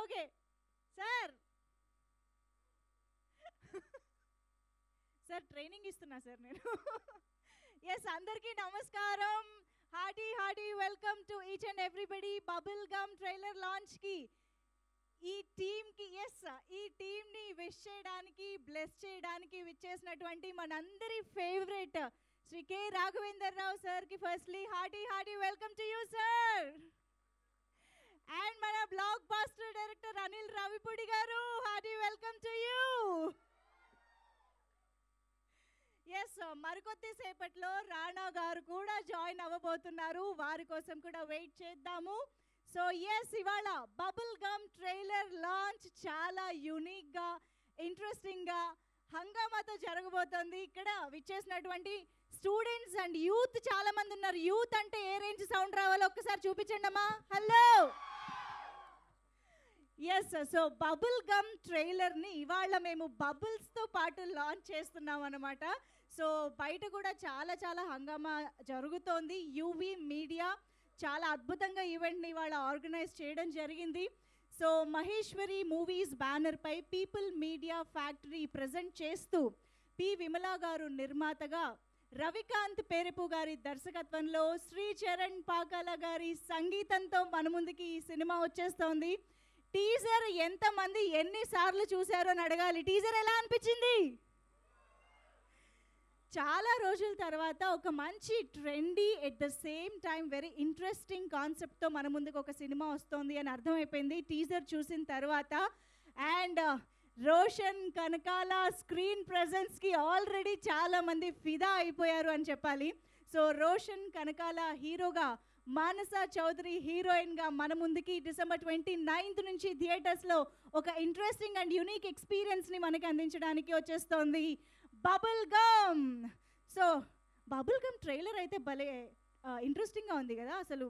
Okay sir. Sir training ఇస్తున్నా sir నేను. Yes, అందరికీ నమస్కారం. Hearty welcome to each and everybody Bubble Gum trailer లాంచ్కి. ఈ టీమ్కి ఈ టీమ్ని విష్ చేయడానికి, బ్లెస్ చేయడానికి విచ్చేసినటువంటి మనందరి ఫేవరెట్ శ్రీ కె రాఘవేందర్ రావు సార్కి firstly hearty welcome to you sir. And మన blockbuster director Anil Ravipudi garu, hearty welcome to you. Yes, మరికొద్ది సేపట్లో రాణా గారు కూడా జాయిన్ అవ్వబోతున్నారు. వారి కోసం కూడా వెయిట్ చేద్దాము. సో ఎస్, ఇవాళ బబుల్ గమ్ ట్రైలర్ లాంచ్ చాలా యూనిక్గా, ఇంట్రెస్టింగ్గా, హంగామాతో జరగబోతోంది. ఇక్కడ విచ్చేసినటువంటి స్టూడెంట్స్ అండ్ యూత్ చాలా మంది ఉన్నారు. యూత్ అంటే ఏ రేంజ్ సౌండ్ రావాలో ఒక్కసారి చూపించండి అమ్మా. Hello. Yes, so bubble Gum ట్రైలర్ని ఇవాళ మేము బబుల్స్తో పాటు లాంచ్ చేస్తున్నాం అనమాట. సో బయట కూడా చాలా హంగామా జరుగుతోంది. యూవీ మీడియా చాలా అద్భుతంగా ఈవెంట్ని ఇవాళ ఆర్గనైజ్ చేయడం జరిగింది. సో మహేశ్వరి మూవీస్ బ్యానర్పై పీపుల్ మీడియా ఫ్యాక్టరీ ప్రజెంట్ చేస్తూ పి విమలా గారు నిర్మాతగా, రవికాంత్ పేరెపు గారి దర్శకత్వంలో, శ్రీచరణ్ పాకాల గారి సంగీతంతో మన ముందుకి ఈ సినిమా వచ్చేస్తోంది. టీజర్ ఎంతమంది ఎన్నిసార్లు చూశారో అని అడగాలి. టీజర్ ఎలా అనిపించింది? చాలా రోజుల తర్వాత ఒక మంచి trendy, at the same time very interesting కాన్సెప్ట్తో మన ముందుకు ఒక సినిమా వస్తుంది అని అర్థమైపోయింది టీజర్ చూసిన తర్వాత. అండ్ రోషన్ కనకాల స్క్రీన్ ప్రెజెన్స్కి ఆల్రెడీ చాలామంది ఫిదా అయిపోయారు అని చెప్పాలి. సో రోషన్ కనకాల హీరోగా, మానస చౌదరి హీరోయిన్గా మన ముందుకి డిసెంబర్ 29th నుంచి థియేటర్స్లో ఒక ఇంట్రెస్టింగ్ అండ్ యూనిక్ ఎక్స్పీరియన్స్ని మనకి అందించడానికి వచ్చేస్తోంది Bubble gum. So bubble Gum trailer అయితే భలే ఇంట్రెస్టింగ్గా ఉంది కదా. అసలు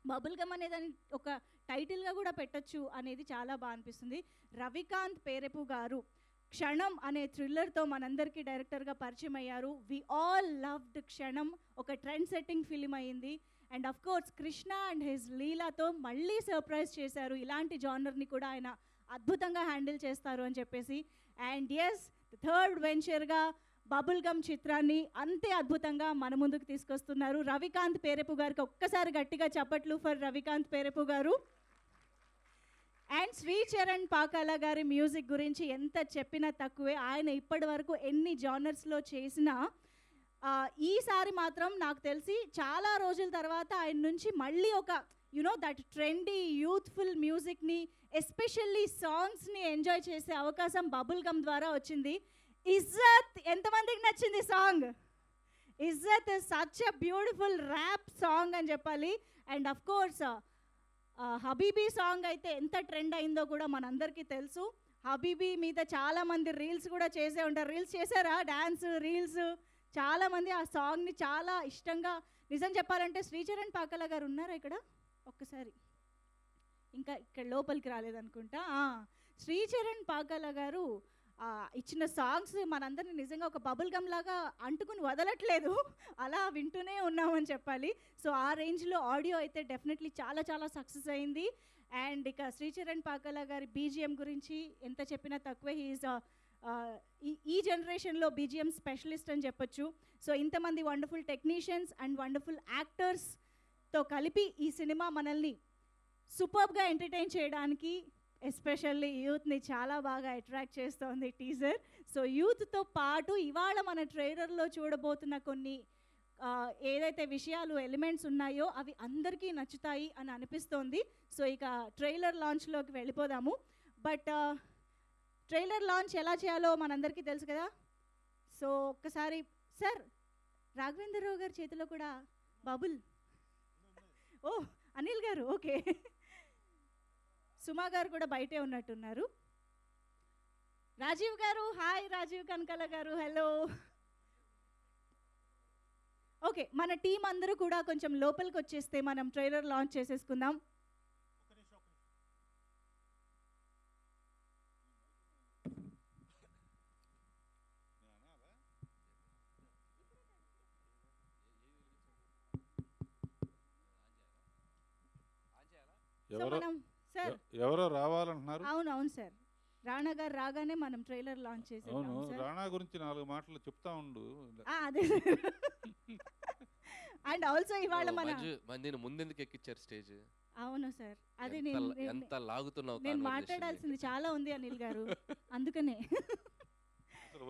బబుల్ గమ్ అనేదాన్ని ఒక టైటిల్గా కూడా పెట్టచ్చు అనేది చాలా బాగా అనిపిస్తుంది. రవికాంత్ పేరెపు గారు క్షణం అనే థ్రిల్లర్తో మనందరికీ డైరెక్టర్గా పరిచయం అయ్యారు. వి ఆల్ లవ్డ్ క్షణం, ఒక ట్రెండ్ సెట్టింగ్ ఫిలిం అయ్యింది. And of course Krishna and his లీలాతో మళ్ళీ సర్ప్రైజ్ చేశారు. ఇలాంటి జానర్ని కూడా ఆయన అద్భుతంగా హ్యాండిల్ చేస్తారు అని చెప్పేసి. అండ్ ఎస్, థర్డ్ వెంచర్గా బబుల్ గమ్ చిత్రాన్ని అంతే అద్భుతంగా మన ముందుకు తీసుకొస్తున్నారు రవికాంత్ పేరెపు గారికి. ఒక్కసారి గట్టిగా చప్పట్లు ఫర్ రవికాంత్ పేరెపు గారు. అండ్ శ్రీచరణ్ పాకాల గారి మ్యూజిక్ గురించి ఎంత చెప్పినా తక్కువే. ఆయన ఇప్పటి వరకు ఎన్ని జానర్స్లో చేసినా ఈసారి మాత్రం నాకు తెలిసి చాలా రోజుల తర్వాత ఆయన నుంచి మళ్ళీ ఒక దట్ ట్రెండీ యూత్ఫుల్ మ్యూజిక్ని, ఎస్పెషల్లీ సాంగ్స్ని ఎంజాయ్ చేసే అవకాశం బబుల్ గమ్ ద్వారా వచ్చింది. ఇజ్జత్ ఎంతమందికి నచ్చింది song? Izzat is such a beautiful rap song అని చెప్పాలి. And of course Habibi song అయితే ఎంత ట్రెండ్ అయిందో కూడా మనందరికీ తెలుసు. హబీబీ మీద చాలామంది రీల్స్ కూడా చేసే ఉంటారు. రీల్స్ చేశారా? డ్యాన్స్ రీల్స్ చాలామంది ఆ సాంగ్ని చాలా ఇష్టంగా. నిజం చెప్పాలంటే శ్రీచరణ్ పాకాల గారు ఉన్నారా ఇక్కడ? ఒక్కసారి ఇంకా ఇక్కడ లోపలికి రాలేదనుకుంటా. శ్రీచరణ్ పాకాల గారు ఇచ్చిన సాంగ్స్ మనందరినీ నిజంగా ఒక బబుల్ గమ్ లాగా అంటుకుని వదలట్లేదు, అలా వింటూనే ఉన్నామని చెప్పాలి. సో ఆ రేంజ్లో ఆడియో అయితే డెఫినెట్లీ చాలా సక్సెస్ అయింది. అండ్ ఇక శ్రీచరణ్ పాకాల గారి బీజిఎం గురించి ఎంత చెప్పినా తక్కువే. హీఈస్ ఈ జనరేషన్లో బీజిఎం స్పెషలిస్ట్ అని చెప్పొచ్చు. సో ఇంతమంది వండర్ఫుల్ టెక్నీషియన్స్ అండ్ వండర్ఫుల్ యాక్టర్స్తో కలిపి ఈ సినిమా మనల్ని సూపర్గా ఎంటర్టైన్ చేయడానికి, ఎస్పెషల్లీ యూత్ని చాలా బాగా అట్రాక్ట్ చేస్తోంది టీజర్. సో యూత్తో పాటు ఇవాళ మన ట్రైలర్లో చూడబోతున్న కొన్ని ఏదైతే విషయాలు, ఎలిమెంట్స్ ఉన్నాయో అవి అందరికీ నచ్చుతాయి అని అనిపిస్తోంది. సో ఇక ట్రైలర్ లాంచ్లోకి వెళ్ళిపోదాము. బట్ ట్రైలర్ లాంచ్ ఎలా చేయాలో మనందరికీ తెలుసు కదా. సో ఒక్కసారి సార్, రాఘవేంద్ర రావు గారి చేతిలో కూడా బబుల్. ఓ అనిల్ గారు, ఓకే. సుమా గారు కూడా బయటే ఉన్నట్టున్నారు. రాజీవ్ గారు, హాయ్. రాజీవ్ కనకాల గారు, హలో. ఓకే, మన టీం అందరూ కూడా కొంచెం లోపలికి వచ్చేస్తే మనం ట్రైలర్ లాంచ్ చేసేసుకుందాం. సో మనం సార్ ఎవరో రావాలంటున్నారు. అవును సార్, రాణా గారు రాగానే మనం ట్రైలర్ లాంచ్ చేసేద్దాం. అవును, రాణా గురించి 4 మాటలు చెప్తా ఉండు. అదే అండ్ ఆల్సో ఇవాళ నేను ముందెందుకు ఎక్కించారు స్టేజ్? అవును సార్, అది ఎంత లాగుతున్నావు. నేను మాట్లాడాల్సింది చాలా ఉంది అనిల్ గారు, అందుకనే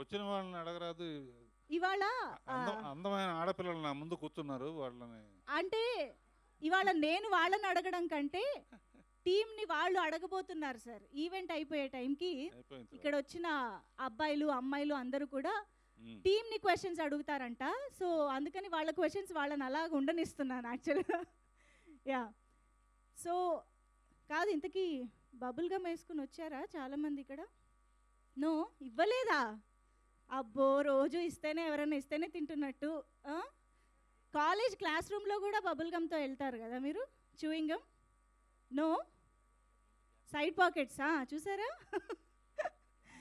వచ్చిన వాళ్ళని అడగరాదు. ఇవాళ అందమైన ఆడపిల్లలు నా ముందు కూర్చున్నారు, వాళ్ళని అంటే ఇవాళ నేను వాళ్ళని అడగడం కంటే టీంని వాళ్ళు అడగబోతున్నారు సార్. ఈవెంట్ అయిపోయే టైంకి ఇక్కడ వచ్చిన అబ్బాయిలు అమ్మాయిలు అందరూ కూడా టీంని క్వశ్చన్స్ అడుగుతారంట. సో అందుకని వాళ్ళ క్వశ్చన్స్ వాళ్ళని అలాగ ఉండనిస్తున్నాను యాక్చువల్గా. యా, సో కాదు, ఇంతకీ బబుల్ గమ్ వేసుకుని వచ్చారా చాలామంది ఇక్కడ? నో, ఇవ్వలేదా? అబ్బో, రోజు ఇస్తేనే, ఎవరైనా ఇస్తేనే తింటున్నట్టు. కాలేజ్ క్లాస్ రూమ్లో కూడా బబుల్ గమ్తో వెళ్తారు కదా మీరు, చూయింగ్ గమ్. నో, సైడ్ పాకెట్సా చూసారా?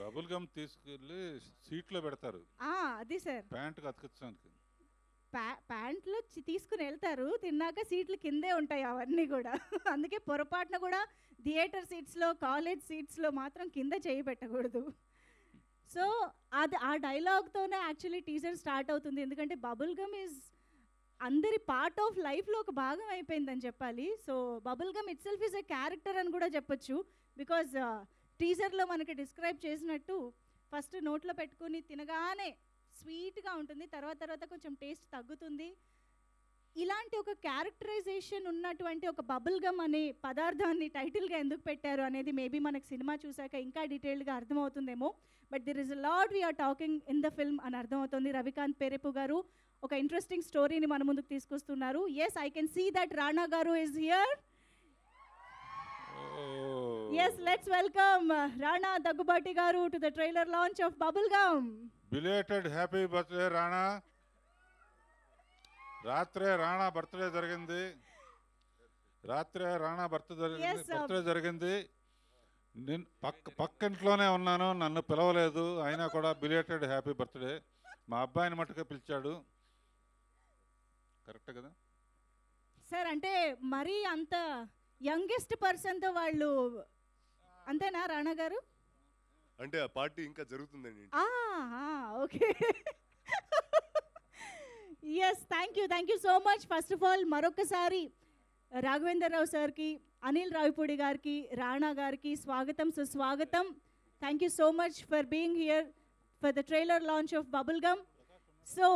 బబుల్ గమ్ తీసుకెళ్ళి సీట్లో పెడతారు. అది సార్, ప్యాంట్కి అతికించడానికి ప్యాంట్లో తీసుకుని వెళ్తారు, తిన్నాక సీట్లు కిందే ఉంటాయి అవన్నీ కూడా. అందుకే పొరపాటున కూడా థియేటర్ సీట్స్లో, కాలేజ్ సీట్స్లో మాత్రం కింద చేయి పెట్టకూడదు. సో అది ఆ డైలాగ్తోనే యాక్చువల్లీ టీజర్ స్టార్ట్ అవుతుంది. ఎందుకంటే బబుల్ గమ్ ఈజ్ అందరి పార్ట్ ఆఫ్ లైఫ్లో ఒక భాగం అయిపోయిందని చెప్పాలి. So bubble gum itself is a character అని కూడా చెప్పొచ్చు. బికాజ్ టీజర్లో మనకి డిస్క్రైబ్ చేసినట్టు ఫస్ట్ నోట్లో పెట్టుకుని తినగానే స్వీట్గా ఉంటుంది, తర్వాత కొంచెం టేస్ట్ తగ్గుతుంది. ఇలాంటి ఒక క్యారెక్టరైజేషన్ ఉన్నటువంటి ఒక బబుల్ గమ్ అనే పదార్థాన్ని టైటిల్గా ఎందుకు పెట్టారు అనేది మేబీ మనకు సినిమా చూసాక ఇంకా డీటెయిల్గా అర్థమవుతుందేమో. But there is a lot we are talking in the film అని అర్థమవుతుంది. రవికాంత్ పెరేపు గారు ఒక ఇంట్రెస్టింగ్ స్టోరీని మన ముందుకు తీసుకొస్తున్నారు. Yes, I can see that Rana garu is here. Yes, let's welcome Rana Daggubati garu to the trailer launch of Bubblegum. Belated happy birthday Rana. రాత్రే Rana birthday జరిగింది. బర్త్డే జరిగింది. నేను పక్కింట్లోనే ఉన్నాను, నన్ను పిలవలేదు, అయినా కూడా బిలేటెడ్ హ్యాపీ బర్త్డే. మా అబ్బాయిని మట్టుగా పిలిచాడు. కరెక్ట్ కదా సార్? అంటే మరీ అంత యంగెస్ట్ పర్సన్తో వాళ్ళు అంతేనా రాణా గారు? అంటే ఆ పార్టీ ఇంకా జరుగుతుందండి. Okay, yes, thank you so much. First of all మరొకసారి రాఘవేందర్ రావు సార్కి, అనిల్ రావిపూడి గారికి, రాణా గారికి స్వాగతం, సుస్వాగతం. Thank you so much for being here for the trailer launch of Bubblegum. So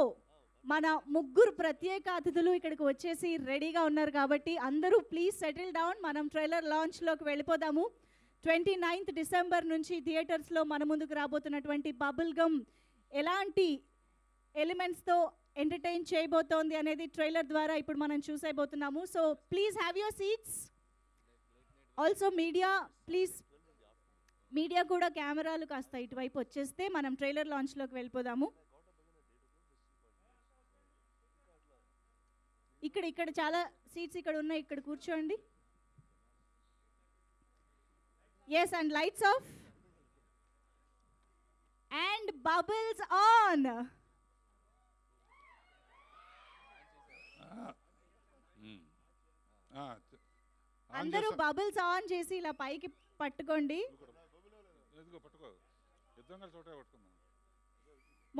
మన ముగ్గురు ప్రత్యేక అతిథులు ఇక్కడికి వచ్చేసి రెడీగా ఉన్నారు కాబట్టి అందరూ ప్లీజ్ సెటిల్ డౌన్. మనం ట్రైలర్ లాంచ్లోకి వెళ్ళిపోదాము. 29th డిసెంబర్ నుంచి థియేటర్స్లో మన ముందుకు రాబోతున్నటువంటి బబుల్గమ్ ఎలాంటి ఎలిమెంట్స్తో ఎంటర్టైన్ చేయబోతోంది అనేది ట్రైలర్ ద్వారా ఇప్పుడు మనం చూసేయబోతున్నాము. So please have your seats. Also media, please media కూడా కెమెరాలు కాస్త ఇటువైపు వచ్చేస్తే మనం ట్రైలర్ లాంచ్లోకి వెళ్ళిపోదాము. ఇక్కడ చాలా సీట్స్ ఇక్కడ ఉన్నాయి, ఇక్కడ కూర్చోండి. Yes, and lights off and bubbles on. అందరూ బబుల్స్ ఆన్ చేసి ఇలా పైకి పట్టుకోండి.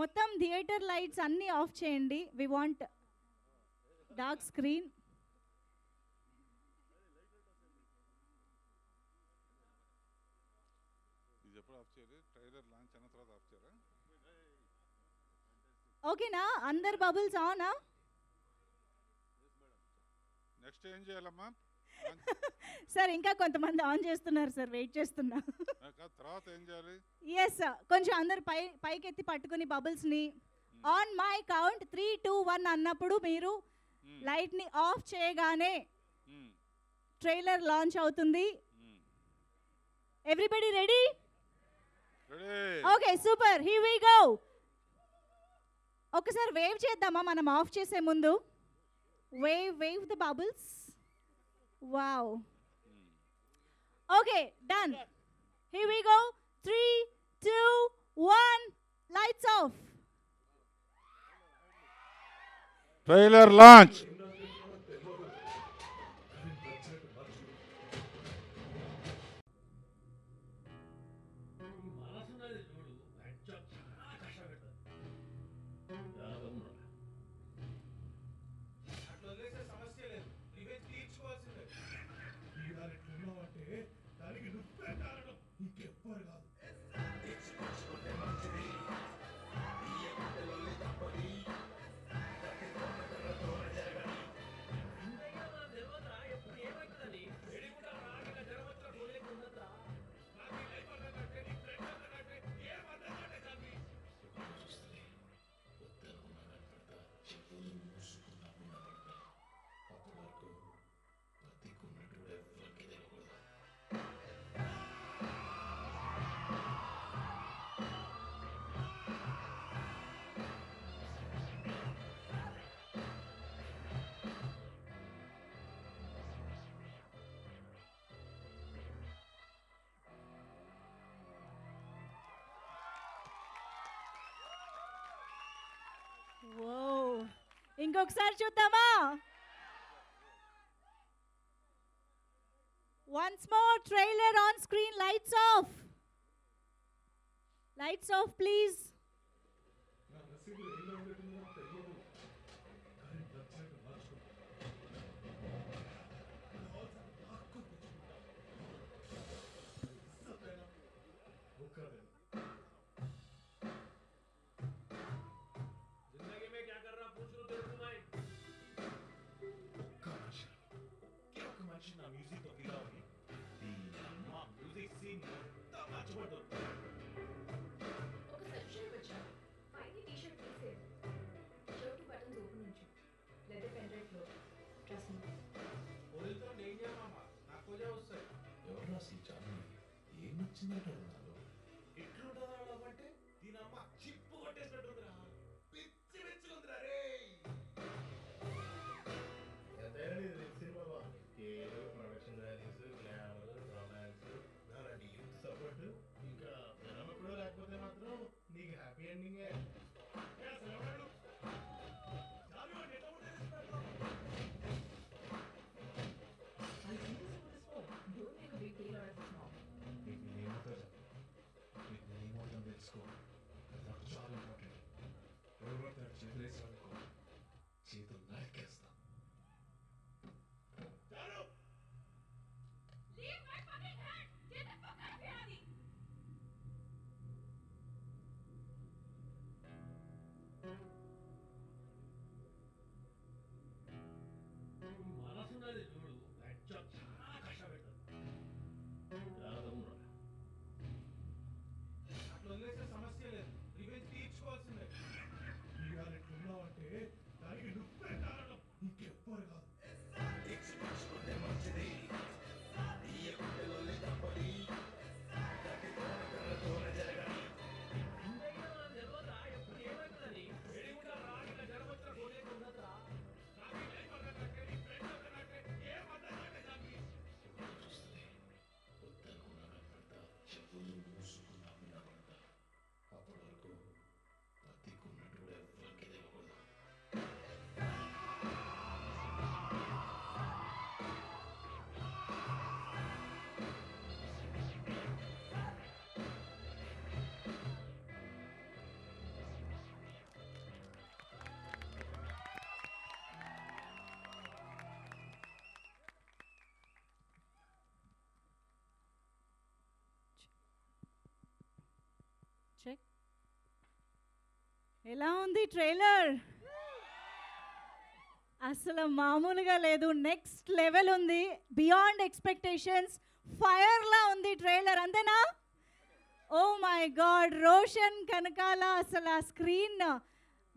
మొత్తం థియేటర్ లైట్స్ అన్నీ ఆఫ్ చేయండి. We want dark screen. ఓకేనా? అందరు బబుల్స్ ఆనా? నెక్స్ట్ ఏం చేయాలమ్మా? సార్ ఇంకా కొంతమంది ఆన్ చేస్తున్నారు సార్, వెయిట్ చేస్తున్నా. తర్వాత ఏం చేయాలి? ఎస్, కొంచెం అందరు పైకి ఎత్తి పట్టుకుని బబుల్స్ని ఆన్ మై కౌంట్ 3, 2, 1 అన్నప్పుడు మీరు లైట్ని ఆఫ్ చేయగానే ట్రైలర్ లాంచ్ అవుతుంది. Everybody ready? Okay, super, here we go. ఒకసారి వేవ్ చేద్దామా మనం ఆఫ్ చేసే ముందు? Wave the bubbles. Wow, okay, done. Here we go. 3, 2, 1, lights off. Trailer launch. ఇంకొకసారి చూద్దామా? Once more, trailer on screen, lights off. Lights off, please. ఎలా ఉంది trailer? అసలు మామూలుగా లేదు, నెక్స్ట్ లెవెల్ ఉంది, బియాండ్ ఎక్స్పెక్టేషన్స్, ఫైర్లా ఉంది ట్రైలర్, అంతేనా? Oh my God, Roshan Kanakala అసలు ఆ స్క్రీన్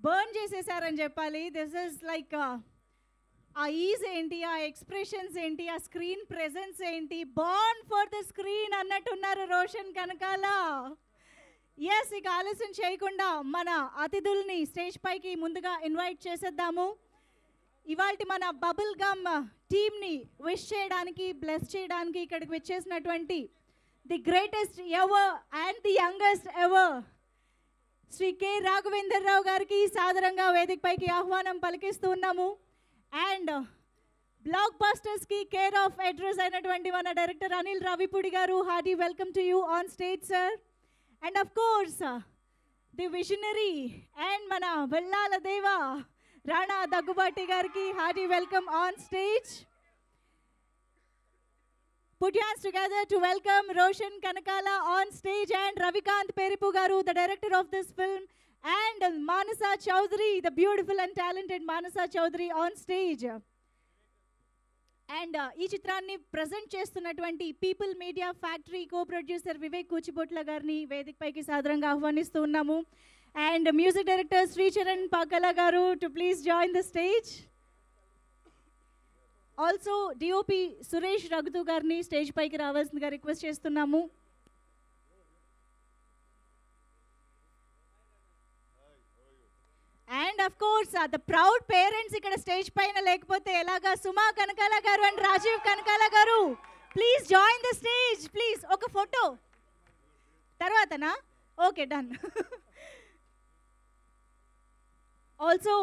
బర్న్ చేసేసారని చెప్పాలి. దిస్ ఇస్ లైక్ ఆ ఈజ్ ఏంటి, ఆ ఎక్స్ప్రెషన్స్ ఏంటి, ఆ స్క్రీన్ ప్రెజెన్స్ ఏంటి, బార్న్ ఫర్ ద స్క్రీన్ అన్నట్టున్నారు రోషన్ కనకాల. ఎస్, ఇక ఆలస్యం చేయకుండా మన అతిథుల్ని స్టేజ్ పైకి ముందుగా ఇన్వైట్ చేసేద్దాము. ఇవాళ మన బబుల్ గమ్ టీమ్ని విష్ చేయడానికి, బ్లెస్ చేయడానికి ఇక్కడికి వచ్చేసినటువంటి the greatest ever and the youngest ever Shri K Raghavendra Rao గారికి సాదరంగా వేదిక పైకి ఆహ్వానం పలికిస్తూ ఉన్నాము. అండ్ బ్లాక్ బస్టర్స్కి కేర్ ఆఫ్ అడ్రస్ అయినటువంటి మన director Anil Ravipudi garu, hearty welcome to you on stage sir. And of course, the visionary and mana Vellala Deva Rana Daggubati gariki hearty welcome on stage. Put your hands together to welcome Roshan Kanakala on stage and Ravikant Peripu garu, the director of this film, and Manasa Chowdhury, the beautiful and talented Manasa Chowdhury on stage. And ఈ చిత్రాన్ని present చేస్తున్నటువంటి People Media Factory co producer Vivek Kuchibotla గారిని వేదిక పైకి సాదరంగా ఆహ్వానిస్తూ ఉన్నాము. And music director Sricharan Pakala garu too please join the stage. Also DOP Suresh Raghutu గారిని స్టేజ్ పైకి రావాల్సిందిగా రిక్వెస్ట్ చేస్తున్నాము. And of course the proud parents ఇక్కడ స్టేజ్ పైన లేకపోతే ఎలాగా, సుమా కనకాల గారు and Rajeev Kanakala garu please join the stage please. ఒక ఫోటో తర్వాతనా? Okay, done. ఆల్సో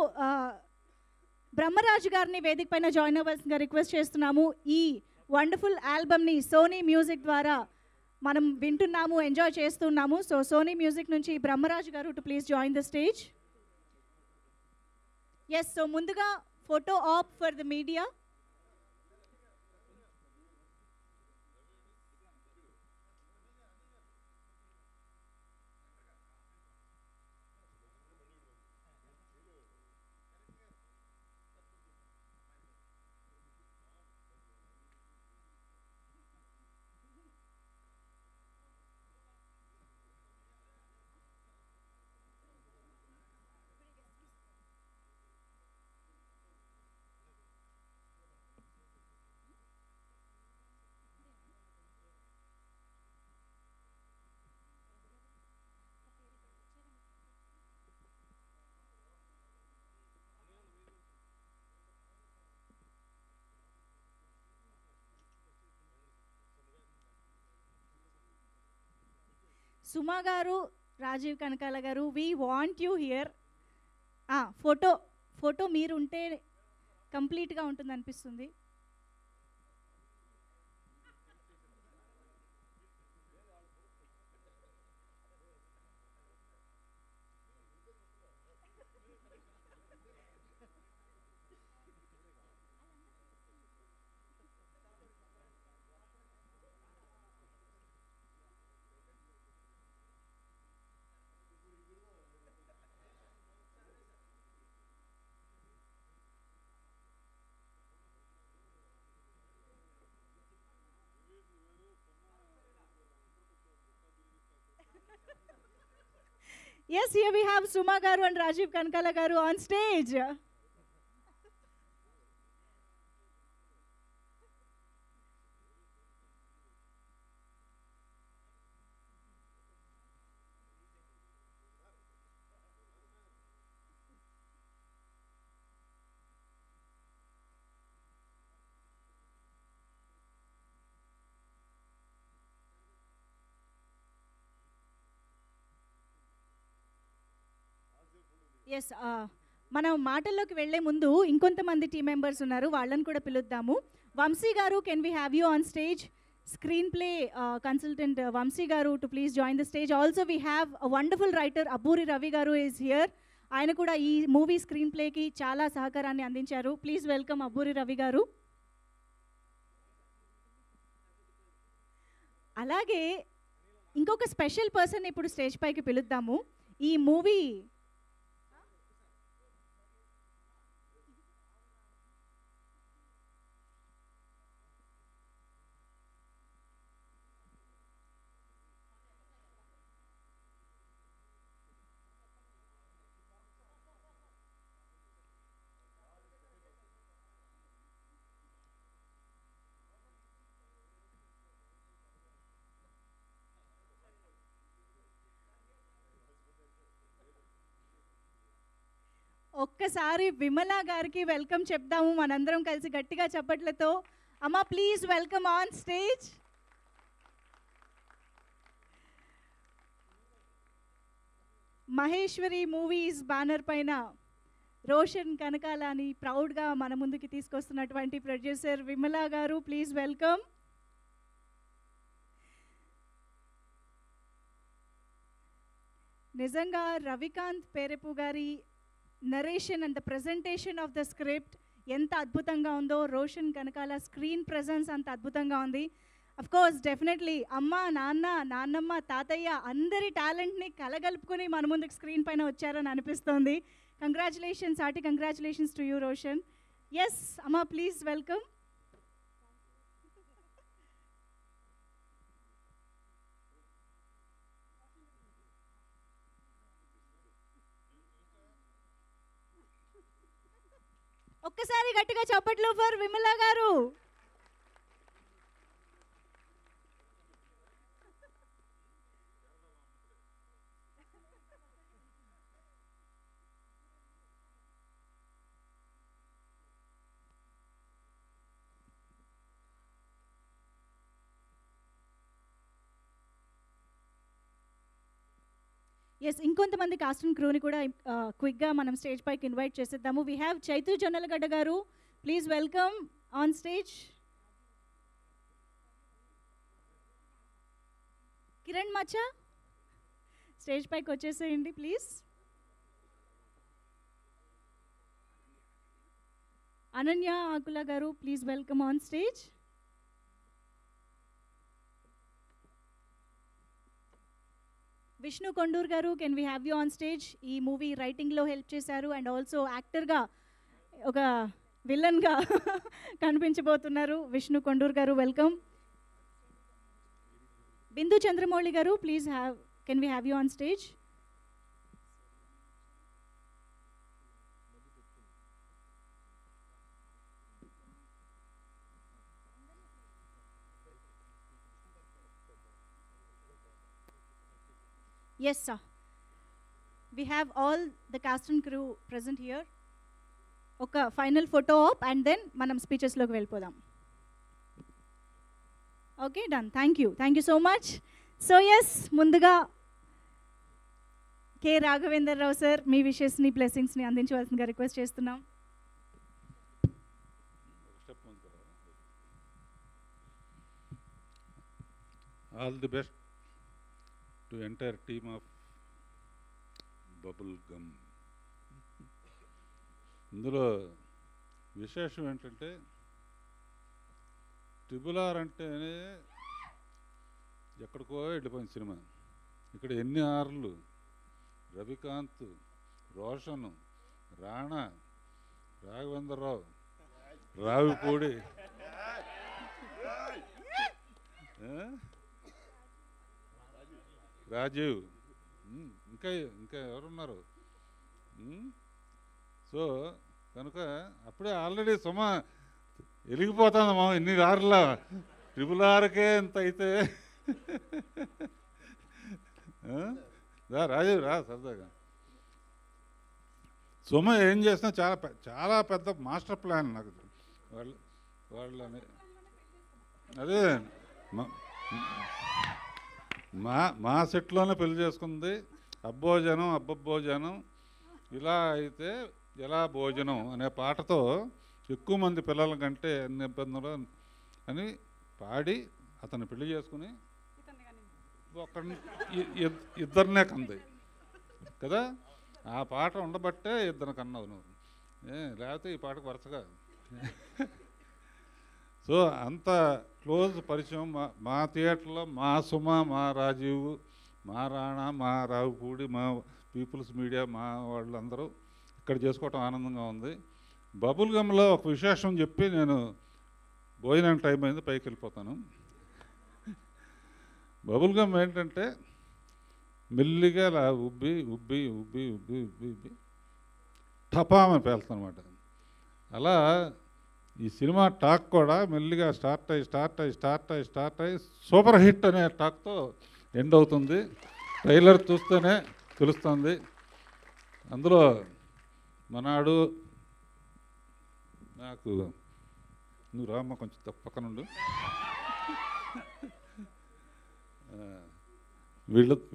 బ్రహ్మరాజు గారిని వేదిక పైన జాయిన్ అవ్వాల్సిందిగా రిక్వెస్ట్ చేస్తున్నాము. ఈ వండర్ఫుల్ ఆల్బమ్ని సోనీ మ్యూజిక్ ద్వారా మనం వింటున్నాము, ఎంజాయ్ చేస్తున్నాము. సో సోనీ మ్యూజిక్ నుంచి Brahmaraju garu too please join the stage. Yes, so ముందుగా photo op for the media. Suma garu, Rajeev Kanakala garu, we want you here. Photo మీరు ఉంటే కంప్లీట్గా ఉంటుంది అనిపిస్తుంది. Yes, here we have Suma Garu and Rajiv Kankala Garu on stage. Yes, మనం మాటల్లోకి వెళ్లే ముందు ఇంకొంతమంది టీం మెంబర్స్ ఉన్నారు, వాళ్ళని కూడా పిలుద్దాము. Vamsi garu, can we have you on stage? Screenplay consultant Vamsi garu too please join the stage. Also we have a wonderful writer Abburi Ravi garu is here. ఆయన కూడా ఈ మూవీ స్క్రీన్ ప్లేకి చాలా సహకారాన్ని అందించారు. ప్లీజ్ వెల్కమ్ అబ్బూరి రవి గారు. అలాగే ఇంకొక స్పెషల్ పర్సన్ ఇప్పుడు స్టేజ్ పైకి పిలుద్దాము. ఈ మూవీ ఒక్కసారి విమల గారికి వెల్కమ్ చెప్దాము మనందరం కలిసి గట్టిగా చప్పట్లతో. అమ్మ please welcome on stage. Maheshwari movies banner పైన రోషన్ కనకాలని ప్రౌడ్గా మన ముందుకి తీసుకొస్తున్నటువంటి ప్రొడ్యూసర్ విమల గారు, ప్లీజ్ వెల్కమ్. నిజంగా రవికాంత్ పేరెపు గారి narration and the presentation of the script ఎంత అద్భుతంగా ఉందో, రోషన్ కనకాల స్క్రీన్ ప్రెజెన్స్ అంత అద్భుతంగా ఉంది. అఫ్ కోర్స్ డెఫినెట్లీ అమ్మ, నాన్న, నాన్నమ్మ, తాతయ్య అందరి టాలెంట్ని కలగలుపుకొని మన ముందుకు స్క్రీన్ పైన వచ్చారని అనిపిస్తోంది. Congratulations, hearty congratulations to you Roshan. Yes అమ్మ ప్లీజ్ వెల్కమ్. ఒక్కసారి గట్టిగా చప్పట్లు ఫర్ విమల గారు. ఎస్, ఇంకొంతమంది కాస్ట్ అండ్ క్రూని కూడా క్విక్గా మనం స్టేజ్ పైకి ఇన్వైట్ చేసేద్దాము. We have Chaitu Jonnalagadda garu, please welcome on stage. Kiran మచ్చా స్టేజ్ పైకి వచ్చేసేయండి please. Ananya Akula garu, please welcome on stage. Vishnu Kondur garu, can we have you on stage. ఈ మూవీ రైటింగ్లో హెల్ప్ చేశారు అండ్ ఆల్సో యాక్టర్గా ఒక విలన్గా కనిపించబోతున్నారు. విష్ణు కొండూర్ గారు వెల్కమ్. బిందు చంద్రమౌళి గారు, please can we have you on stage. Yes, sir. We have all the cast and crew present here. ఒక final photo op and then మనం స్పీచెస్లోకి వెళ్ళిపోదాం. Okay, done. Thank you so much. So yes, ముందుగా K Raghavender Rao sir మీ విషెస్ని బ్లెస్సింగ్స్ని అందించవలసిందిగా request చేస్తున్నాం. All the best to entire team of Bubble Gum. ఇందులో విశేషం ఏంటంటే ట్రిబుల్ R అంటేనే ఎక్కడికో వెళ్ళిపోయిన సినిమా. ఇక్కడ ఎన్ని ఆర్లు, రవికాంత్, రోషన్, రాణా, రాఘవేంద్రరావు, రావిపూడి, రాజీవ్, ఇంకా ఇంకా ఎవరున్నారు. సో కనుక అప్పుడే ఆల్రెడీ సుమ వెలిగిపోతుంది మా ఇన్ని ఆరులా. ట్రిబుల్ Rకే ఎంత అయితే రాజీవ్ రా సరదాగా. సుమ ఏం చేసినా చాలా చాలా పెద్ద మాస్టర్ ప్లాన్ నాకు వాళ్ళని. అదే మా సెట్లోనే పెళ్లి చేసుకుంది. అబ్బోజనం అబ్బబ్బోజనం ఇలా అయితే ఎలా భోజనం అనే పాటతో ఎక్కువ మంది పిల్లల కంటే అన్ని ఇబ్బందులు అని పాడి అతను పెళ్లి చేసుకుని ఇద్దరినే కంది కదా. ఆ పాట ఉండబట్టే ఇద్దరు కన్నావు నువ్వు, లేకపోతే ఈ పాటకు వరుసగా. సో అంత క్లోజ్ పరిచయం మా థియేటర్లో. మా సుమ, మా రాజీవ్, మా రాణా, మా రావుపూడి, మా పీపుల్స్ మీడియా, మా వాళ్ళందరూ ఇక్కడ చేసుకోవటం ఆనందంగా ఉంది. బబుల్ గమ్లో ఒక విశేషం చెప్పి నేను భోజనం టైం అయింది పైకి వెళ్ళిపోతాను. బబుల్ గమ్ ఏంటంటే మెల్లిగా అలా ఉబ్బి ఉబ్బి ఉబ్బి ఉబ్బి ఉబ్బి ఉబ్బి టపామని పేలుతుంది అనమాట. అలా ఈ సినిమా టాక్ కూడా మెల్లిగా స్టార్ట్ అయ్యి సూపర్ హిట్ అనే టాక్తో ఎండ్ అవుతుంది. ట్రైలర్ చూస్తేనే తెలుస్తుంది. అందులో మనాడు నాకు నువ్వు రామ్మ కొంచెం పక్కనుండు.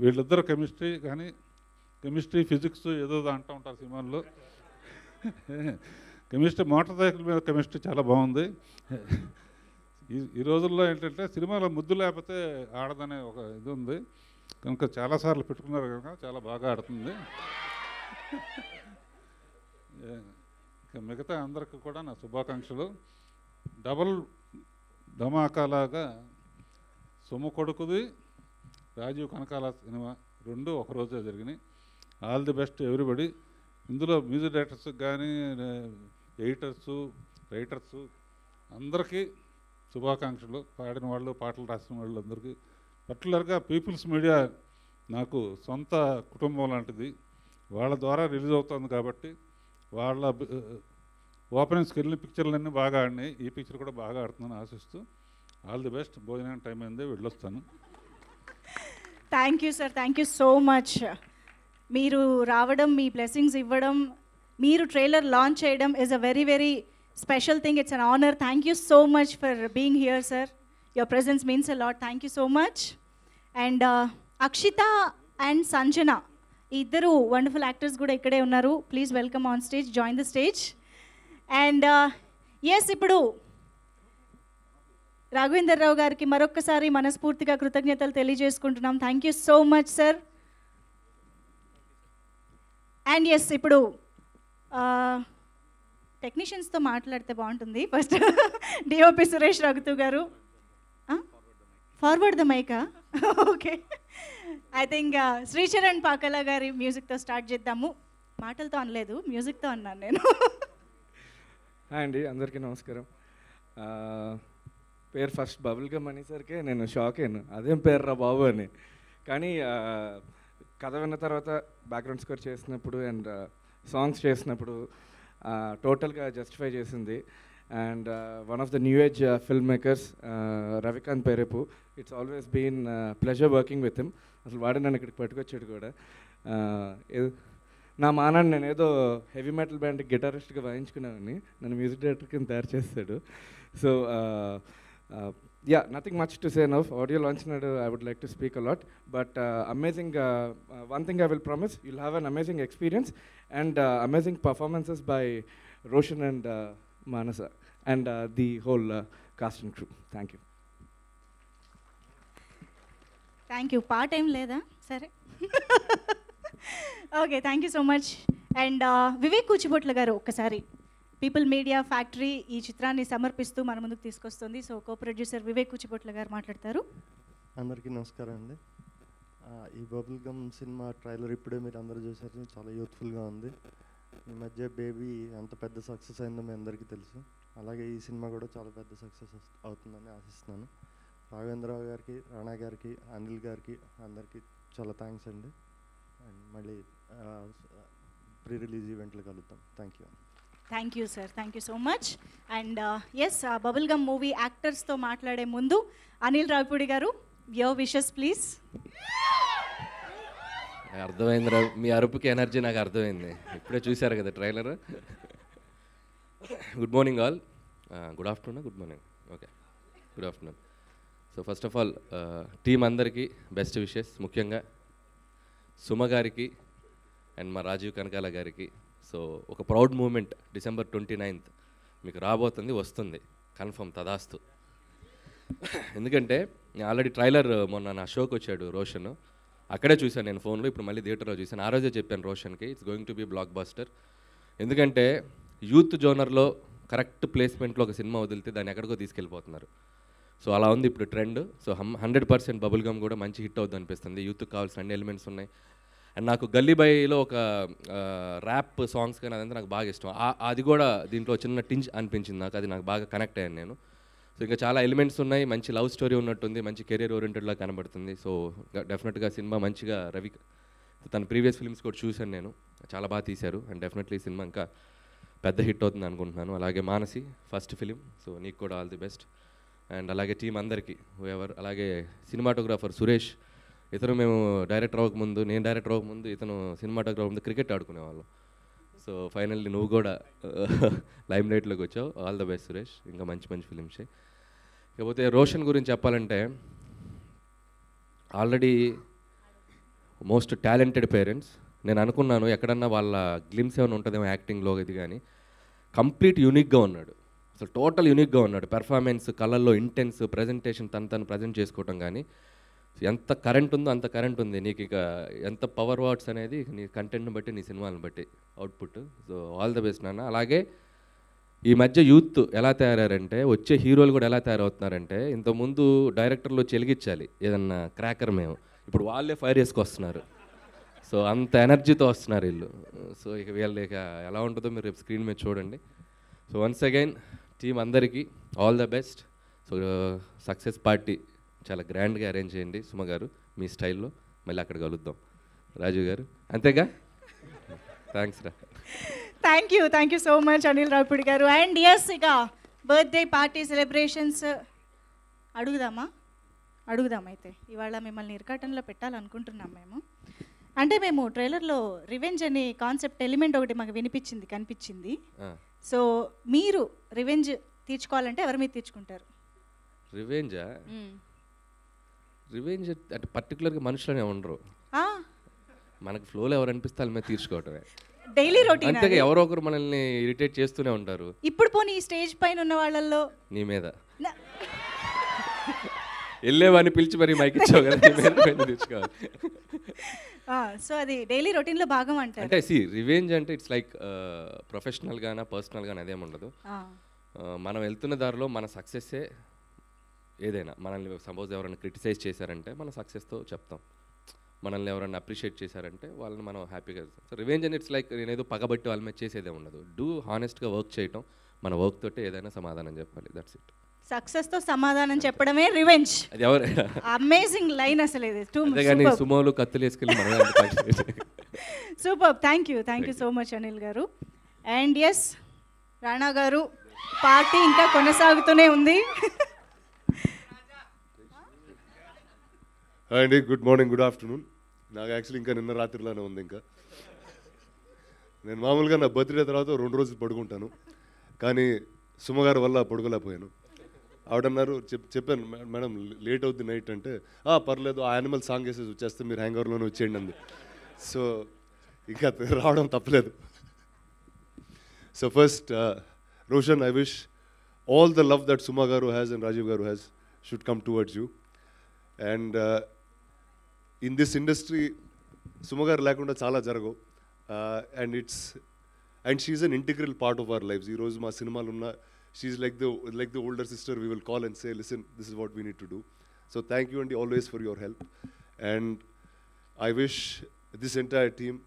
వీళ్ళిద్దరు కెమిస్ట్రీ కానీ కెమిస్ట్రీ ఫిజిక్స్ ఏదో అంటూ ఉంటారు సినిమాల్లో. కెమిస్ట్రీ మోటార్ సైకిల్ మీద కెమిస్ట్రీ చాలా బాగుంది. ఈ రోజుల్లో ఏంటంటే సినిమాలో ముద్దు లేకపోతే ఆడదనే ఒక ఇది ఉంది కనుక చాలాసార్లు పెట్టుకున్నారు కనుక చాలా బాగా ఆడుతుంది. మిగతా అందరికి కూడా నా శుభాకాంక్షలు. డబల్ ధమాకాలాగా సొమ్ము కొడుకుది, రాజీవ్ కనకాల సినిమా రెండు ఒకరోజే జరిగినాయి. All the best everybody. ఇందులో మ్యూజిక్ డైరెక్టర్స్కి కానీ ఎడిటర్సు రైటర్సు అందరికీ శుభాకాంక్షలు. పాడిన వాళ్ళు, పాటలు రాసిన వాళ్ళు అందరికీ. పర్టికులర్గా పీపుల్స్ మీడియా నాకు సొంత కుటుంబం లాంటిది. వాళ్ళ ద్వారా రిలీజ్ అవుతుంది కాబట్టి వాళ్ళ ఓపెనింగ్స్కి వెళ్ళిన పిక్చర్లన్నీ బాగా ఆడినాయి. ఈ పిక్చర్ కూడా బాగా ఆడుతుందని ఆశిస్తూ ఆల్ ది బెస్ట్. భోజనం టైం అయింది, వెళ్ళొస్తాను. Thank you sir, thank you so much. మీరు రావడం, మీ బ్లెస్సింగ్స్ ఇవ్వడం, మీరు ట్రైలర్ లాంచ్ చేయడం is a very very special thing. It's an honour. Thank you so much for being here sir. Your presence means a lot. Thank you so much. And Akshita and Sanjana, ఇద్దరు wonderful actors కూడా ఇక్కడే ఉన్నారు. Please welcome on stage, join the stage. And yes, ఇప్పుడు రాఘవేందర్ రావు గారికి మరొక్కసారి మనస్ఫూర్తిగా కృతజ్ఞతలు తెలియజేసుకుంటున్నాం. Thank you so much sir. And yes, ఇప్పుడు టెక్నీషియన్స్తో మాట్లాడితే బాగుంటుంది. First DOP Suresh Raghutu garu, forward the మైకా. Okay, I think Sricharan Pakala గారి మ్యూజిక్తో స్టార్ట్ చేద్దాము. మాటలతో అనలేదు, మ్యూజిక్తో అన్నాను నేను. హాయ్ అండి, అందరికీ నమస్కారం. పేరు ఫస్ట్ బబుల్ గమ్ అనేసరికి నేను షాక్ అయ్యాను, అదేం పేరు రా బాబు అని. కానీ కథ విన్న తర్వాత బ్యాక్గ్రౌండ్ స్కోర్ చేసినప్పుడు అండ్ సాంగ్స్ చేసినప్పుడు టోటల్గా జస్టిఫై చేసింది. And one of the new age filmmakers Ravikanth Perepu, it's always been pleasure working with him. అసలు వాడు నన్ను ఇక్కడికి పట్టుకొచ్చాడు కూడా. నా మానాన్ని నేను ఏదో హెవీ మెటల్ బ్యాండ్ గిటారిస్ట్గా వాయించుకున్నానని నన్ను మ్యూజిక్ డైరెక్టర్ కింద తయారు చేస్తాడు. So yeah, nothing much to say now. Audio launch nadu I would like to speak a lot, but amazing, one thing I will promise, you'll have an amazing experience and amazing performances by Roshan and Manasa and the whole cast and crew. Thank you. Thank you. Part ఏం లేదా? సరే, okay, thank you so much. And Vivek Kuchibotla గారు ఒక్కసారి people Media factory ఈ చిత్రాన్ని సమర్పిస్తూ మన ముందుకు తీసుకొస్తుంది. సో కో ప్రొడ్యూసర్ వివేక్ కూచిబొట్ల గారు మాట్లాడతారు. అందరికీ నమస్కారం అండి. ఈ బబుల్ గమ్ సినిమా ట్రైలర్ ఇప్పుడే మీరు అందరూ చూసారు, చాలా యూత్ఫుల్గా ఉంది. ఈ మధ్య బేబీ ఎంత పెద్ద సక్సెస్ అయిందో మీ అందరికీ తెలుసు. అలాగే ఈ సినిమా కూడా చాలా పెద్ద సక్సెస్ అవుతుందని ఆశిస్తున్నాను. రాఘవేంద్రరావు గారికి, రాణా గారికి, అనిల్ గారికి అందరికీ చాలా థ్యాంక్స్ అండి. అండ్ మళ్ళీ ప్రీ రిలీజ్ ఈవెంట్లు కలుద్దాం. Thank you. Thank you sir, thank you so much. And yes, Bubble Gum movie యాక్టర్స్తో మాట్లాడే ముందు అనిల్ రావిపూడి గారు, యువర్ విషెస్ ప్లీజ్. అర్థమైంది రా, మీ అరుపుకి ఎనర్జీ నాకు అర్థమైంది. ఇప్పుడే చూశారు కదా trailer. Good morning all. Good afternoon, good morning, okay, good afternoon. So first of all team అందరికీ బెస్ట్ విషెస్, ముఖ్యంగా సుమ గారికి అండ్ మా రాజీవ్ కనకాల గారికి. సో ఒక ప్రౌడ్ మూమెంట్ December 29th మీకు రాబోతుంది, వస్తుంది కన్ఫర్మ్, తదాస్తు. ఎందుకంటే నేను ఆల్రెడీ ట్రైలర్ మొన్న నా షోకి వచ్చాడు రోషన్, అక్కడే చూశాను నేను ఫోన్లో, ఇప్పుడు మళ్ళీ థియేటర్లో చూశాను. ఆ రోజే చెప్పాను రోషన్కి, it's going to be blockbuster. ఎందుకంటే యూత్ జోనర్లో కరెక్ట్ ప్లేస్మెంట్లో ఒక సినిమా వదిలితే దాన్ని ఎక్కడికో తీసుకెళ్ళిపోతున్నారు. సో అలా ఉంది ఇప్పుడు ట్రెండ్. సో 100% బబుల్ గమ్ కూడా మంచి హిట్ అవుతుంది అనిపిస్తుంది. యూత్కి కావాల్సిన అన్ని ఎలిమెంట్స్ ఉన్నాయి. అండ్ నాకు గల్లీ బాయ్లో ఒక ర్యాప్ సాంగ్స్ కానీ అదంతా నాకు బాగా ఇష్టం. అది కూడా దీంట్లో చిన్న టింజ్ అనిపించింది నాకు, అది నాకు బాగా కనెక్ట్ అయ్యాను నేను. సో ఇంకా చాలా ఎలిమెంట్స్ ఉన్నాయి, మంచి లవ్ స్టోరీ ఉన్నట్టుంది, మంచి కెరీర్ ఓరియంటెడ్లా కనబడుతుంది. సో డెఫినెట్గా సినిమా మంచిగా రవి తన ప్రీవియస్ ఫిల్మ్స్ కూడా చూశాను నేను, చాలా బాగా తీశారు. అండ్ డెఫినెట్లీ సినిమా ఇంకా పెద్ద హిట్ అవుతుంది అనుకుంటున్నాను. అలాగే మానసి ఫస్ట్ ఫిలిం, సో నీకు కూడా ఆల్ ది బెస్ట్. అండ్ అలాగే టీం అందరికీ ఎవర్, అలాగే సినిమాటోగ్రాఫర్ సురేష్, ఇతను మేము డైరెక్టర్ అవ్వకముందు, నేను డైరెక్టర్ అవ్వకముందు ఇతను సినిమాటోగ్రాఫర్ ముందు క్రికెట్ ఆడుకునేవాళ్ళం. సో ఫైనల్లీ నువ్వు కూడా లైమ్ లైట్లోకి వచ్చావు. ఆల్ ద బెస్ట్ సురేష్, ఇంకా మంచి మంచి ఫిలిమ్స్. కాకపోతే రోషన్ గురించి చెప్పాలంటే ఆల్రెడీ మోస్ట్ టాలెంటెడ్ పేరెంట్స్. నేను అనుకున్నాను ఎక్కడన్నా వాళ్ళ గ్లిమ్స్ ఏమైనా ఉంటుందేమో యాక్టింగ్లో, ఇది కానీ కంప్లీట్ యూనిక్గా ఉన్నాడు. అసలు టోటల్ యూనిక్గా ఉన్నాడు. పెర్ఫార్మెన్స్, కళల్లో ఇంటెన్స్, ప్రజెంటేషన్, తను ప్రజెంట్ చేసుకోవటం కానీ ఎంత కరెంట్ ఉందో అంత కరెంట్ ఉంది. నీకు ఇక ఎంత పవర్ వాట్స్ అనేది నీ కంటెంట్ని బట్టి, నీ సినిమాలను బట్టి output. So all the best నాన్న. అలాగే ఈ మధ్య యూత్ ఎలా తయారంటే, వచ్చే హీరోలు కూడా ఎలా తయారవుతున్నారంటే, ఇంతకుముందు డైరెక్టర్లు చెలిగించాలి ఏదన్నా క్రాకర్, మేము ఇప్పుడు వాళ్ళే ఫైర్ చేసుకొస్తున్నారు. సో అంత ఎనర్జీతో వస్తున్నారు వీళ్ళు. సో ఇక వీళ్ళు ఇక ఎలా ఉంటుందో మీరు రేపు స్క్రీన్ మీద చూడండి. సో వన్స్ అగైన్ టీం అందరికీ all the best. So success party చాలా గ్రాండ్గా అరేంజ్ చేయండి సుమ గారు, మీ స్టైల్లో. మళ్ళీ అక్కడ కలుద్దాం రాజు గారు, అంతేగా? థ్యాంక్స్ రా. Thank you so much Anil Ravipudi garu. And yes, ఇక బర్త్డే పార్టీ సెలబ్రేషన్స్ అడుగుదాం అయితే ఇవాళ మిమ్మల్ని ఇరకాటంలో పెట్టాలనుకుంటున్నాం మేము. అంటే మేము ట్రైలర్లో రివెంజ్ అనే కాన్సెప్ట్ ఎలిమెంట్ ఒకటి మాకు కనిపించింది. సో మీరు రివెంజ్ తీర్చుకోవాలంటే ఎవరి మీద తీర్చుకుంటారు? రివెంజ్ అంటే పర్టికులర్గా మనుషులనే ఉండరు. మనకు ఫ్లోలో ఎవరు అనిపిస్తే వాళ్ళ మీద తీర్చుకోవటమే. డైలీ రొటీన్ అంతేగా ఎవరో ఒకరు మనల్ని ఇరిటేట్ చేస్తూనే ఉంటారు. ఇప్పుడు పోనీ ఈ స్టేజ్ పైన ఉన్న వాళ్ళల్లో నీ మీద వెళ్ళేవాడిని పిలిచి మరి మైక్ ఇచ్చావు కదా, నీ మీద తీర్చుకోవాలి. సో అది డైలీ రొటీన్లో భాగం అంటారు. అంటే రివెంజ్ అంటే ఇట్స్ లైక్ ప్రొఫెషనల్గానా పర్సనల్గానా అదేం ఉండదు. మనం వెళ్తున్న దారిలో మన సక్సెస్సే ఏదైనా. మనల్ని సపోజ్ ఎవరైనా క్రిటిసైజ్ చేశారంటే మన సక్సెస్తో చెప్తాం, మనల్ని ఎవరైనా అప్రిషియేట్ చేశారంటే వాళ్ళని మనం హ్యాపీగా వెళ్తాం. సో రివెంజ్ అని ఇట్స్ లైక్ నేనేదో పగబట్టి వాళ్ళ మీద చేసేదే ఉండదు. డూ హానెస్ట్గా వర్క్ చేయటం, మన వర్క్ తోటే ఏదైనా సమాధానం చెప్పాలి, దట్స్ ఇట్. సక్సెస్తో సమాధానం చెప్పడమే రివెంజ్. అది ఎవరు అమేజింగ్ లైన్ అసలు ఇది. అంతేగాని సుమోలు కత్తులు వేసుకెళ్ళి మనం super. Thank you so much Anil garu. And yes Rana గారు, పార్టీ ఇంకా కొనసాగుతూనే ఉంది. హాయ్ అండి, గుడ్ మార్నింగ్, గుడ్ ఆఫ్టర్నూన్. నాకు యాక్చువల్లీ ఇంకా నిన్న రాత్రిలోనే ఉంది. ఇంకా నేను మామూలుగా నా బర్త్డే తర్వాత 2 రోజులు పడుకుంటాను, కానీ సుమగారి వల్ల పడుకోలేకపోయాను. ఆవిడన్నారు, చెప్పాను మేడం లేట్ అవుద్ది నైట్ అంటే, పర్లేదు ఆ యానిమల్ సాంగ్ వేసేసి వచ్చేస్తే మీరు హ్యాంగ్ ఓవర్లోనే వచ్చేయండి అంది. సో ఇంకా రావడం తప్పలేదు. So first Roshan, I wish all the love that Suma garu has and Rajeev garu has should come towards you. And in this industry Suma garu లేకుండా చాలా జరగవు. And she's an integral part of our lifes. ఈరోజు మా సినిమాలు ఉన్న she's like the older sister. We will call and say listen, this is what we need to do. So thank you అండి always for your help. And I wish this entire team,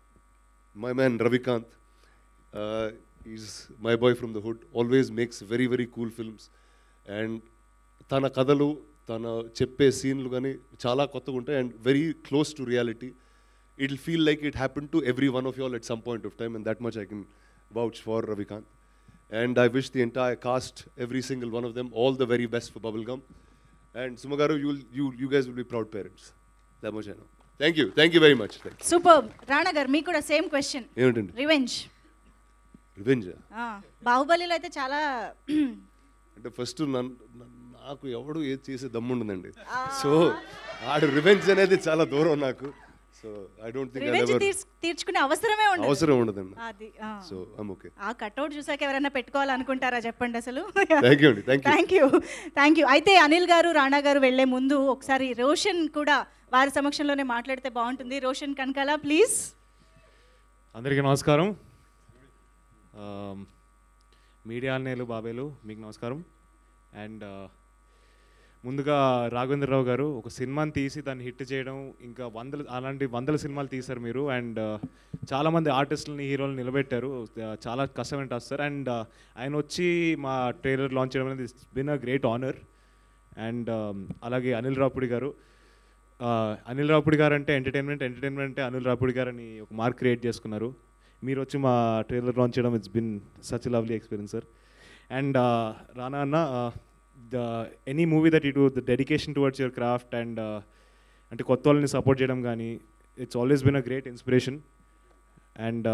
my man Ravikant, is my boy from the hood, always makes very very cool films. And తన కథలు, తన చెప్పే సీన్లు కానీ చాలా కొత్తగా ఉంటాయి and very close to reality. It will feel like it happen to every one of you all at some point of time, and that much I can vouch for Ravikant. And I wish the entire cast, every single one of them, all the very best for Bubblegum. And Sumagaru, you guys will be proud parents. That much I know. Thank you very much. Super. Rana గారు, మీకు కూడా same question. ఏమిటండి? Revenge. బాహుబలిలో అయితే చాలా అంటే first నాకు ఎవడు ఏది చేసే దమ్ముండదండి. సో ఆడు రివెంజ్ అనేది చాలా దూరం నాకు. So I don't think revenge తీర్చుకునే అవసరం ఉండదండి. అది సో ఐమ్ ఓకే. ఆ కట్అవుట్ చూసాక ఎవరైనా పెట్టుకోవాలనుకుంటారా చెప్పండి అసలు. Thank you. అయితే అనిల్ గారు, రాణా గారు వెళ్లే ముందు ఒకసారి రోషన్ కూడా వారి సమక్షంలోనే మాట్లాడితే బాగుంటుంది. రోషన్ కనకాల, ప్లీజ్. అందరికీ నమస్కారం. మీడియా అన్నయ్యలు, బాబాయ్లు, మీకు నమస్కారం. అండ్ ముందుగా రాఘవేంద్రరావు గారు ఒక సినిమాని తీసి దాన్ని హిట్ చేయడం, ఇంకా అలాంటి వందల సినిమాలు తీశారు మీరు. అండ్ చాలామంది ఆర్టిస్టులని, హీరోలను నిలబెట్టారు. చాలా కష్టమైన టాస్క్ సార్. అండ్ ఆయన వచ్చి మా ట్రైలర్ లాంచ్ చేయడం అనేది it's been a great honour. And అలాగే అనిల్ రావుపూడి గారు అంటే ఎంటర్టైన్మెంట్ అంటే అనిల్ రావుపూడి గారు అని ఒక మార్క్ క్రియేట్ చేసుకున్నారు. మీరు వచ్చి మా ట్రైలర్ లాంచ్ చేయడం it's been such lovely experience sir. And Rana అన్న, any movie that you do, the dedication towards your craft and అంటే కొత్త వాళ్ళని సపోర్ట్ చేయడం కానీ, it's always been a great inspiration. And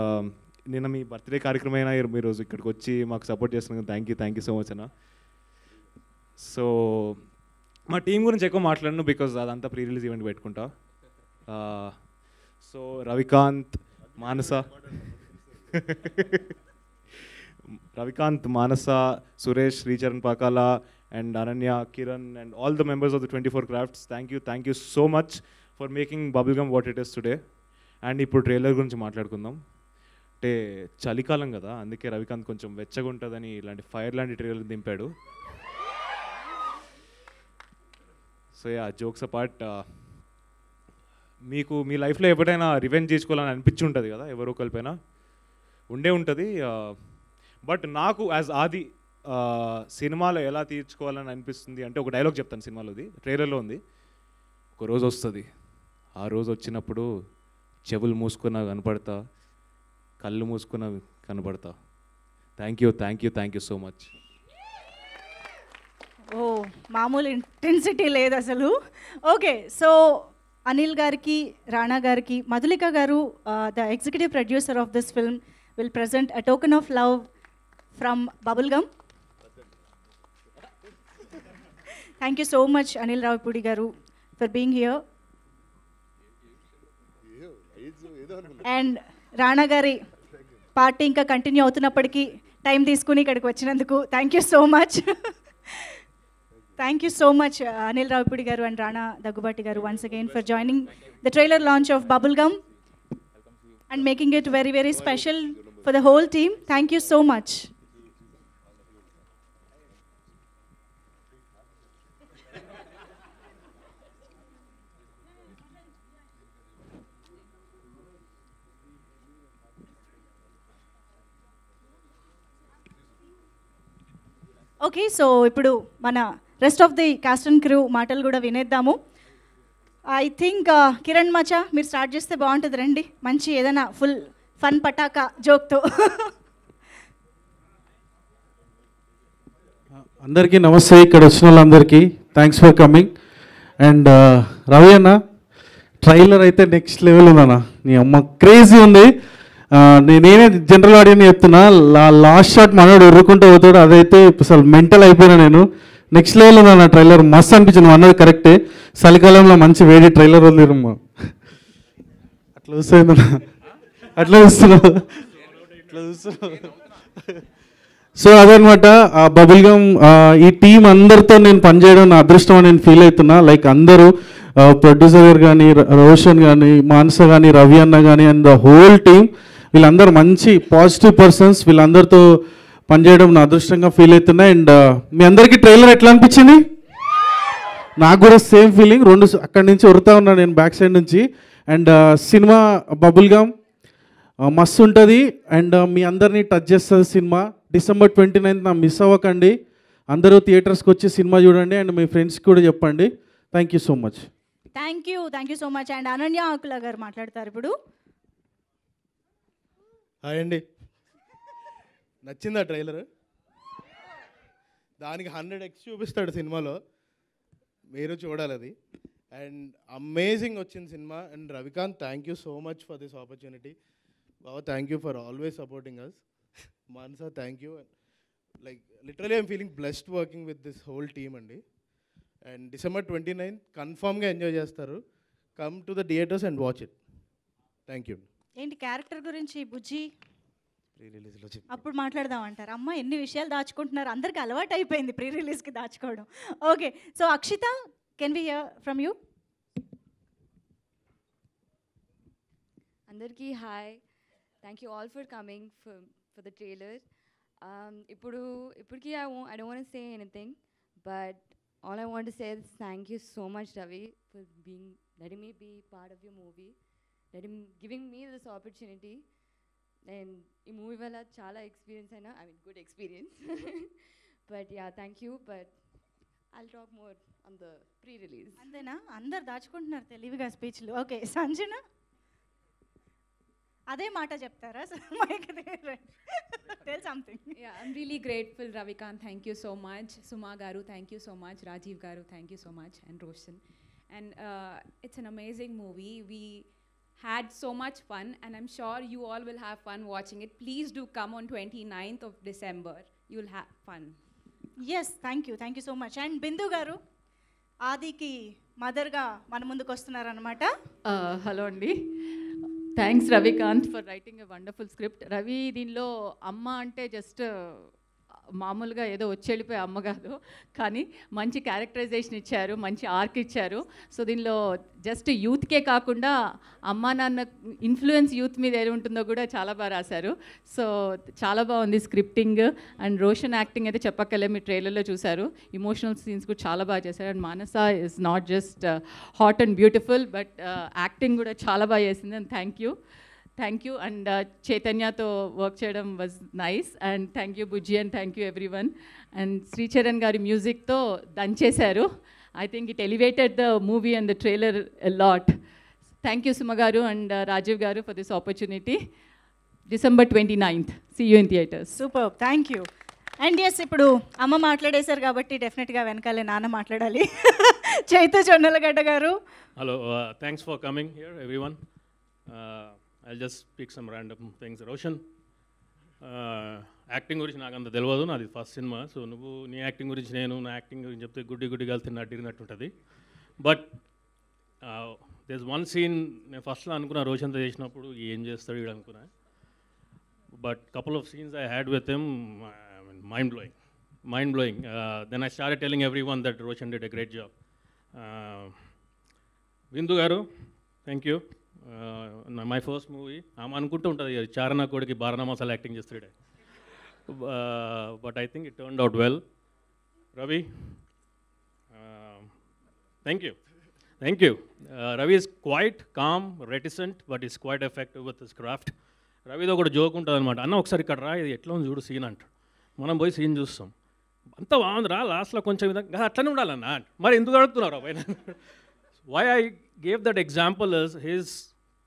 నిన్న మీ బర్త్డే కార్యక్రమం అయినా మీరు రోజు ఇక్కడికి వచ్చి మాకు సపోర్ట్ చేస్తున్నందుకు థ్యాంక్ యూ సో మచ్ అన్న. సో మా టీం గురించి ఎక్కువ మాట్లాడను, బికాజ్ అదంతా ప్రీ రిలీజ్ ఈవెంట్ పెట్టుకుంటా. So Ravikanth, Manasa, Suresh, Sricharan Pakala, and Ananya, Kiran, and all the members of the 24 Crafts, thank you so much for making Bubblegum what it is today. And ఇప్పుడు trailer గురించి మాట్లాడుకుందాం. అంటే చలికాలం కదా, అందుకే రవికాంత్ కొంచెం వెచ్చగా ఉంటుందని ఇలాంటి ఫైర్ లాంటి ట్రైలర్ దింపాడు. సో యా, జోక్స్ అపార్ట్, మీకు మీ లైఫ్లో ఎప్పుడైనా రివెంజ్ తీసుకోవాలని అనిపించి ఉంటుంది కదా, ఎవరో ఒకరిపైన ఉండే ఉంటుంది. బట్ నాకు యాజ్ ఆది సినిమాలో ఎలా తీర్చుకోవాలని అనిపిస్తుంది అంటే, ఒక డైలాగ్ చెప్తాను, సినిమాలోది, ట్రైలర్లో ఉంది. ఒక రోజు వస్తుంది, ఆ రోజు వచ్చినప్పుడు చెవులు మూసుకున్నా కనపడతా, కళ్ళు మూసుకున్నా కనపడతా. Thank you so much. ఓ, మామూలు ఇంటెన్సిటీ లేదు అసలు. ఓకే, సో అనిల్ గారికి, రాణా గారికి, మధులిక గారు, the executive producer of this film, will present a token of love from Bubblegum. Thank you so much, Anil Ravipudi garu, for being here. And Rana గారి party ఇంకా continue అవుతున్నప్పటికీ టైం తీసుకుని ఇక్కడికి వచ్చినందుకు thank you so much. Thank you so much Anil Ravipudi garu and Rana Daggubati garu once again for joining the trailer launch of Bubble Gum and making it very, very special for the whole team. Thank you so much. Okay, so ఇప్పుడు మన rest of the cost and crew మాటలు కూడా వినేద్దాము. I think Kiran మచా మీరు start చేస్తే బాగుంటుంది, రండి. మంచి ఏదైనా ఫుల్ ఫన్ పటాకా జోక్తో. అందరికీ నమస్తే, ఇక్కడ వచ్చిన వాళ్ళందరికీ thanks for coming. And Ravi అన్న ట్రైలర్ అయితే నెక్స్ట్ లెవెల్ ఉందన్న, నీ అమ్మ క్రేజీ ఉంది. నేనే జనరల్ ఆడియన్స్ చెప్తున్నా, లాస్ట్ షాట్ మనోడు ఉర్రుకుంటూ పోతాడు, అదైతే అసలు మెంటల్ అయిపోయినా నేను. నెక్స్ట్ లెవెల్ ఉందన్న ట్రైలర్, మస్తు అనిపించింది. అన్నది కరెక్టే, చలికాలంలో మంచి వేడి ట్రైలర్ వదిలేరమ్మా. అట్లా వస్తుందన్న, అట్లా వస్తున్నావు, అట్లా చూస్తున్నావు. సో అదనమాట బబుల్ గమ్. ఈ టీం అందరితో నేను పనిచేయడం నా అదృష్టం అని నేను ఫీల్ అవుతున్నా. లైక్ అందరూ ప్రొడ్యూసర్ గారు కానీ, రోషన్ కానీ, మానస కానీ, రవి అన్న కానీ, అండ్ ద హోల్ టీమ్, వీళ్ళందరూ మంచి పాజిటివ్ పర్సన్స్. వీళ్ళందరితో పనిచేయడం నా అదృష్టంగా ఫీల్ అవుతున్నా. అండ్ మీ అందరికీ ట్రైలర్ ఎట్లా అనిపించింది? నాకు కూడా సేమ్ ఫీలింగ్. అక్కడి నుంచి ఉరుతా ఉన్నా నేను బ్యాక్ సైడ్ నుంచి. అండ్ సినిమా బబుల్ గమ్ మస్తు ఉంటుంది. అండ్ మీ అందరినీ టచ్ చేస్తుంది సినిమా. December 29th మిస్ అవ్వకండి. అందరూ థియేటర్స్కి వచ్చి సినిమా చూడండి. అండ్ మీ ఫ్రెండ్స్కి కూడా చెప్పండి. Thank you so much. Thank you so much. And Ananya Akula గారు మాట్లాడతారు ఇప్పుడు. హాయ్ అండి, నచ్చిందా ట్రైలర్? దానికి 100x చూపిస్తాడు సినిమాలో, మీరు చూడాలి అది. అండ్ అమేజింగ్ వచ్చింది సినిమా. And Ravikanth, thank you so much for this opportunity. Baba, thank you for always supporting us. Mansa, thank you. Like literally I'm feeling blessed working with this whole team అండి. And December 29th కన్ఫర్మ్గా enjoy చేస్తారు. Come to the theatres and watch it. Thank you. ఏంటి character గురించి బుజ్జి pre రిలీజ్లో అప్పుడు మాట్లాడదాం అంటారు. అమ్మ ఎన్ని విషయాలు దాచుకుంటున్నారు, అందరికి అలవాటు అయిపోయింది ప్రీ రిలీజ్కి దాచుకోవడం. Okay, so Akshitha, can we hear from you? అందరికీ hi, thank you all for coming for the trailer. Ipurki I don't want to say anything, but all I want to say is thank you so much, Ravi, for letting me be part of your movie, giving me this opportunity. And ee movie valla chala experience aina, I mean good experience. But yeah, thank you, but I'll talk more on the pre-release. అంతేనా? అందరు దాచుకుంటున్నారు తెలివిగా స్పీచ్లు. Okay, Sanjana అదే మాట చెప్తారా? Tell something. Yeah, I'm really grateful, Ravikant. Thank you so much. Suma Garu, thank you so much. Rajiv Garu, thank you so much. And Roshan. And it's an amazing movie. We had so much fun, and I'm sure you all will have fun watching it. Please do come on 29th of December. You'll have fun. Yes, thank you so much. And Bindu Garu, ఆదికి మదర్గా మన ముందుకు వస్తున్నారనమాట. Hello అండి, thanks Ravikanth for writing a wonderful script. Ravi దీనిలో అమ్మ అంటే just మామూలుగా ఏదో వచ్చి వెళ్ళిపోయే అమ్మ కాదు, కానీ మంచి క్యారెక్టరైజేషన్ ఇచ్చారు, మంచి ఆర్క్ ఇచ్చారు. సో దీనిలో జస్ట్ యూత్కే కాకుండా అమ్మా నాన్న ఇన్ఫ్లుయెన్స్ యూత్ మీద ఏది ఉంటుందో కూడా చాలా బాగా రాశారు. సో చాలా బాగుంది స్క్రిప్టింగ్. అండ్ రోషన్ యాక్టింగ్ అయితే చెప్పక్కర్లే, మీరు ట్రైలర్లో చూశారు. ఇమోషనల్ సీన్స్ కూడా చాలా బాగా చేశారు. And Manasa is not just hot and beautiful, but acting కూడా చాలా బాగా చేసింది. And thank you. అండ్ చైతన్యతో వర్క్ చేయడం was nice. And thank you Bujji, and thank you everyone. And Sricharan గారి మ్యూజిక్తో దంచేశారు. I think it elevated the movie and the trailer a lot. Thank you Suma గారు అండ్ రాజీవ్ గారు for this opportunity. December 29th. See you in theaters. Super, thank you. And yes, ఇప్పుడు అమ్మ మాట్లాడేశారు కాబట్టి డెఫినెట్గా వెనకాలే నాన్న మాట్లాడాలి. చైతు జొన్నలగడ్డ గారు. Hello, thanks for coming here everyone. I'll just pick some random things. Roshan, acting గురించి నాకు అంత తెలియదు, నాది ఫస్ట్ సినిమా. సో నువ్వు నీ యాక్టింగ్ గురించి, నేను నా యాక్టింగ్ గురించి చెప్తే గుడ్డి కలిసి తిన్నట్టు ఉంటుంది. బట్ there's one scene నేను ఫస్ట్లో అనుకున్నా రోషన్తో చేసినప్పుడు ఏం చేస్తాడు వీడు అనుకున్నా, but couple of scenes I had with him, mind blowing. Then I started telling everyone that Roshan did a great job. Bindu garu, thank you. My first movie, I'm అనుకుంటూ ఉంటుంది చారణ కోడికి బారణ మసాలా యాక్టింగ్ చేస్తాడే, but I think it turned out well. Ravi, thank you. Ravi is quite calm, reticent, but is quite effective with his craft. రవితో కూడా joke ఉంటుంది అనమాట, అన్న ఒకసారి ఇక్కడ రా, ఇది ఎట్లా ఉంది చూడు సీన్ అంట. మనం పోయి సీన్ చూస్తాం, అంతా బాగుందిరా, లాస్ట్లో కొంచెం విధంగా అట్లనే ఉండాలన్న. మరి ఎందుకు అడుగుతున్నారు పైన? Why I gave that example is he's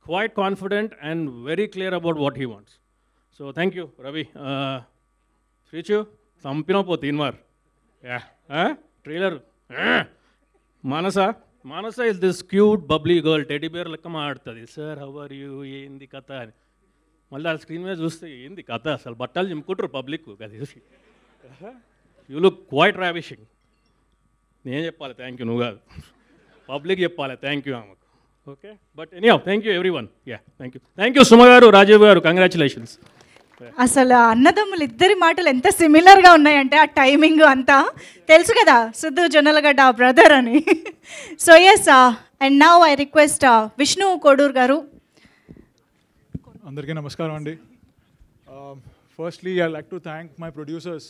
quite confident and very clear about what he wants. So thank you Ravi. Sreechu చంపినా పో తీన్మార్. Trailer Manasa is this cute bubbly girl, teddy bear లెక్క మాడుతుంది, సార్ హౌ ఆర్ యూ, ఏంది కథ అని. మళ్ళీ ఆ స్క్రీన్ మీద చూస్తే ఏంది కథ, అసలు బట్టలు చింపుకుంటారు పబ్లిక్ అది చూసి. You look quite ravishing. నేను చెప్పాలి థ్యాంక్ యూ, నువ్వు కాదు, పబ్లిక్ చెప్పాలి థ్యాంక్ యూ ఆమెకు. Okay, but anyhow thank you everyone. Thank you Suma garu, Rajiv గారు, కంగ్రాచులేషన్స్. అసలు అన్నదమ్ములు ఇద్దరి మాటలు ఎంత సిమిలర్గా ఉన్నాయంటే ఆ టైమింగ్ అంతా తెలుసు కదా, సిద్ధు జొన్నలగడ్డ బ్రదర్ అని. So yes, and now I request Vishnu Kodur garu. అందరికీ నమస్కారం అండి. Firstly I like to thank my producers.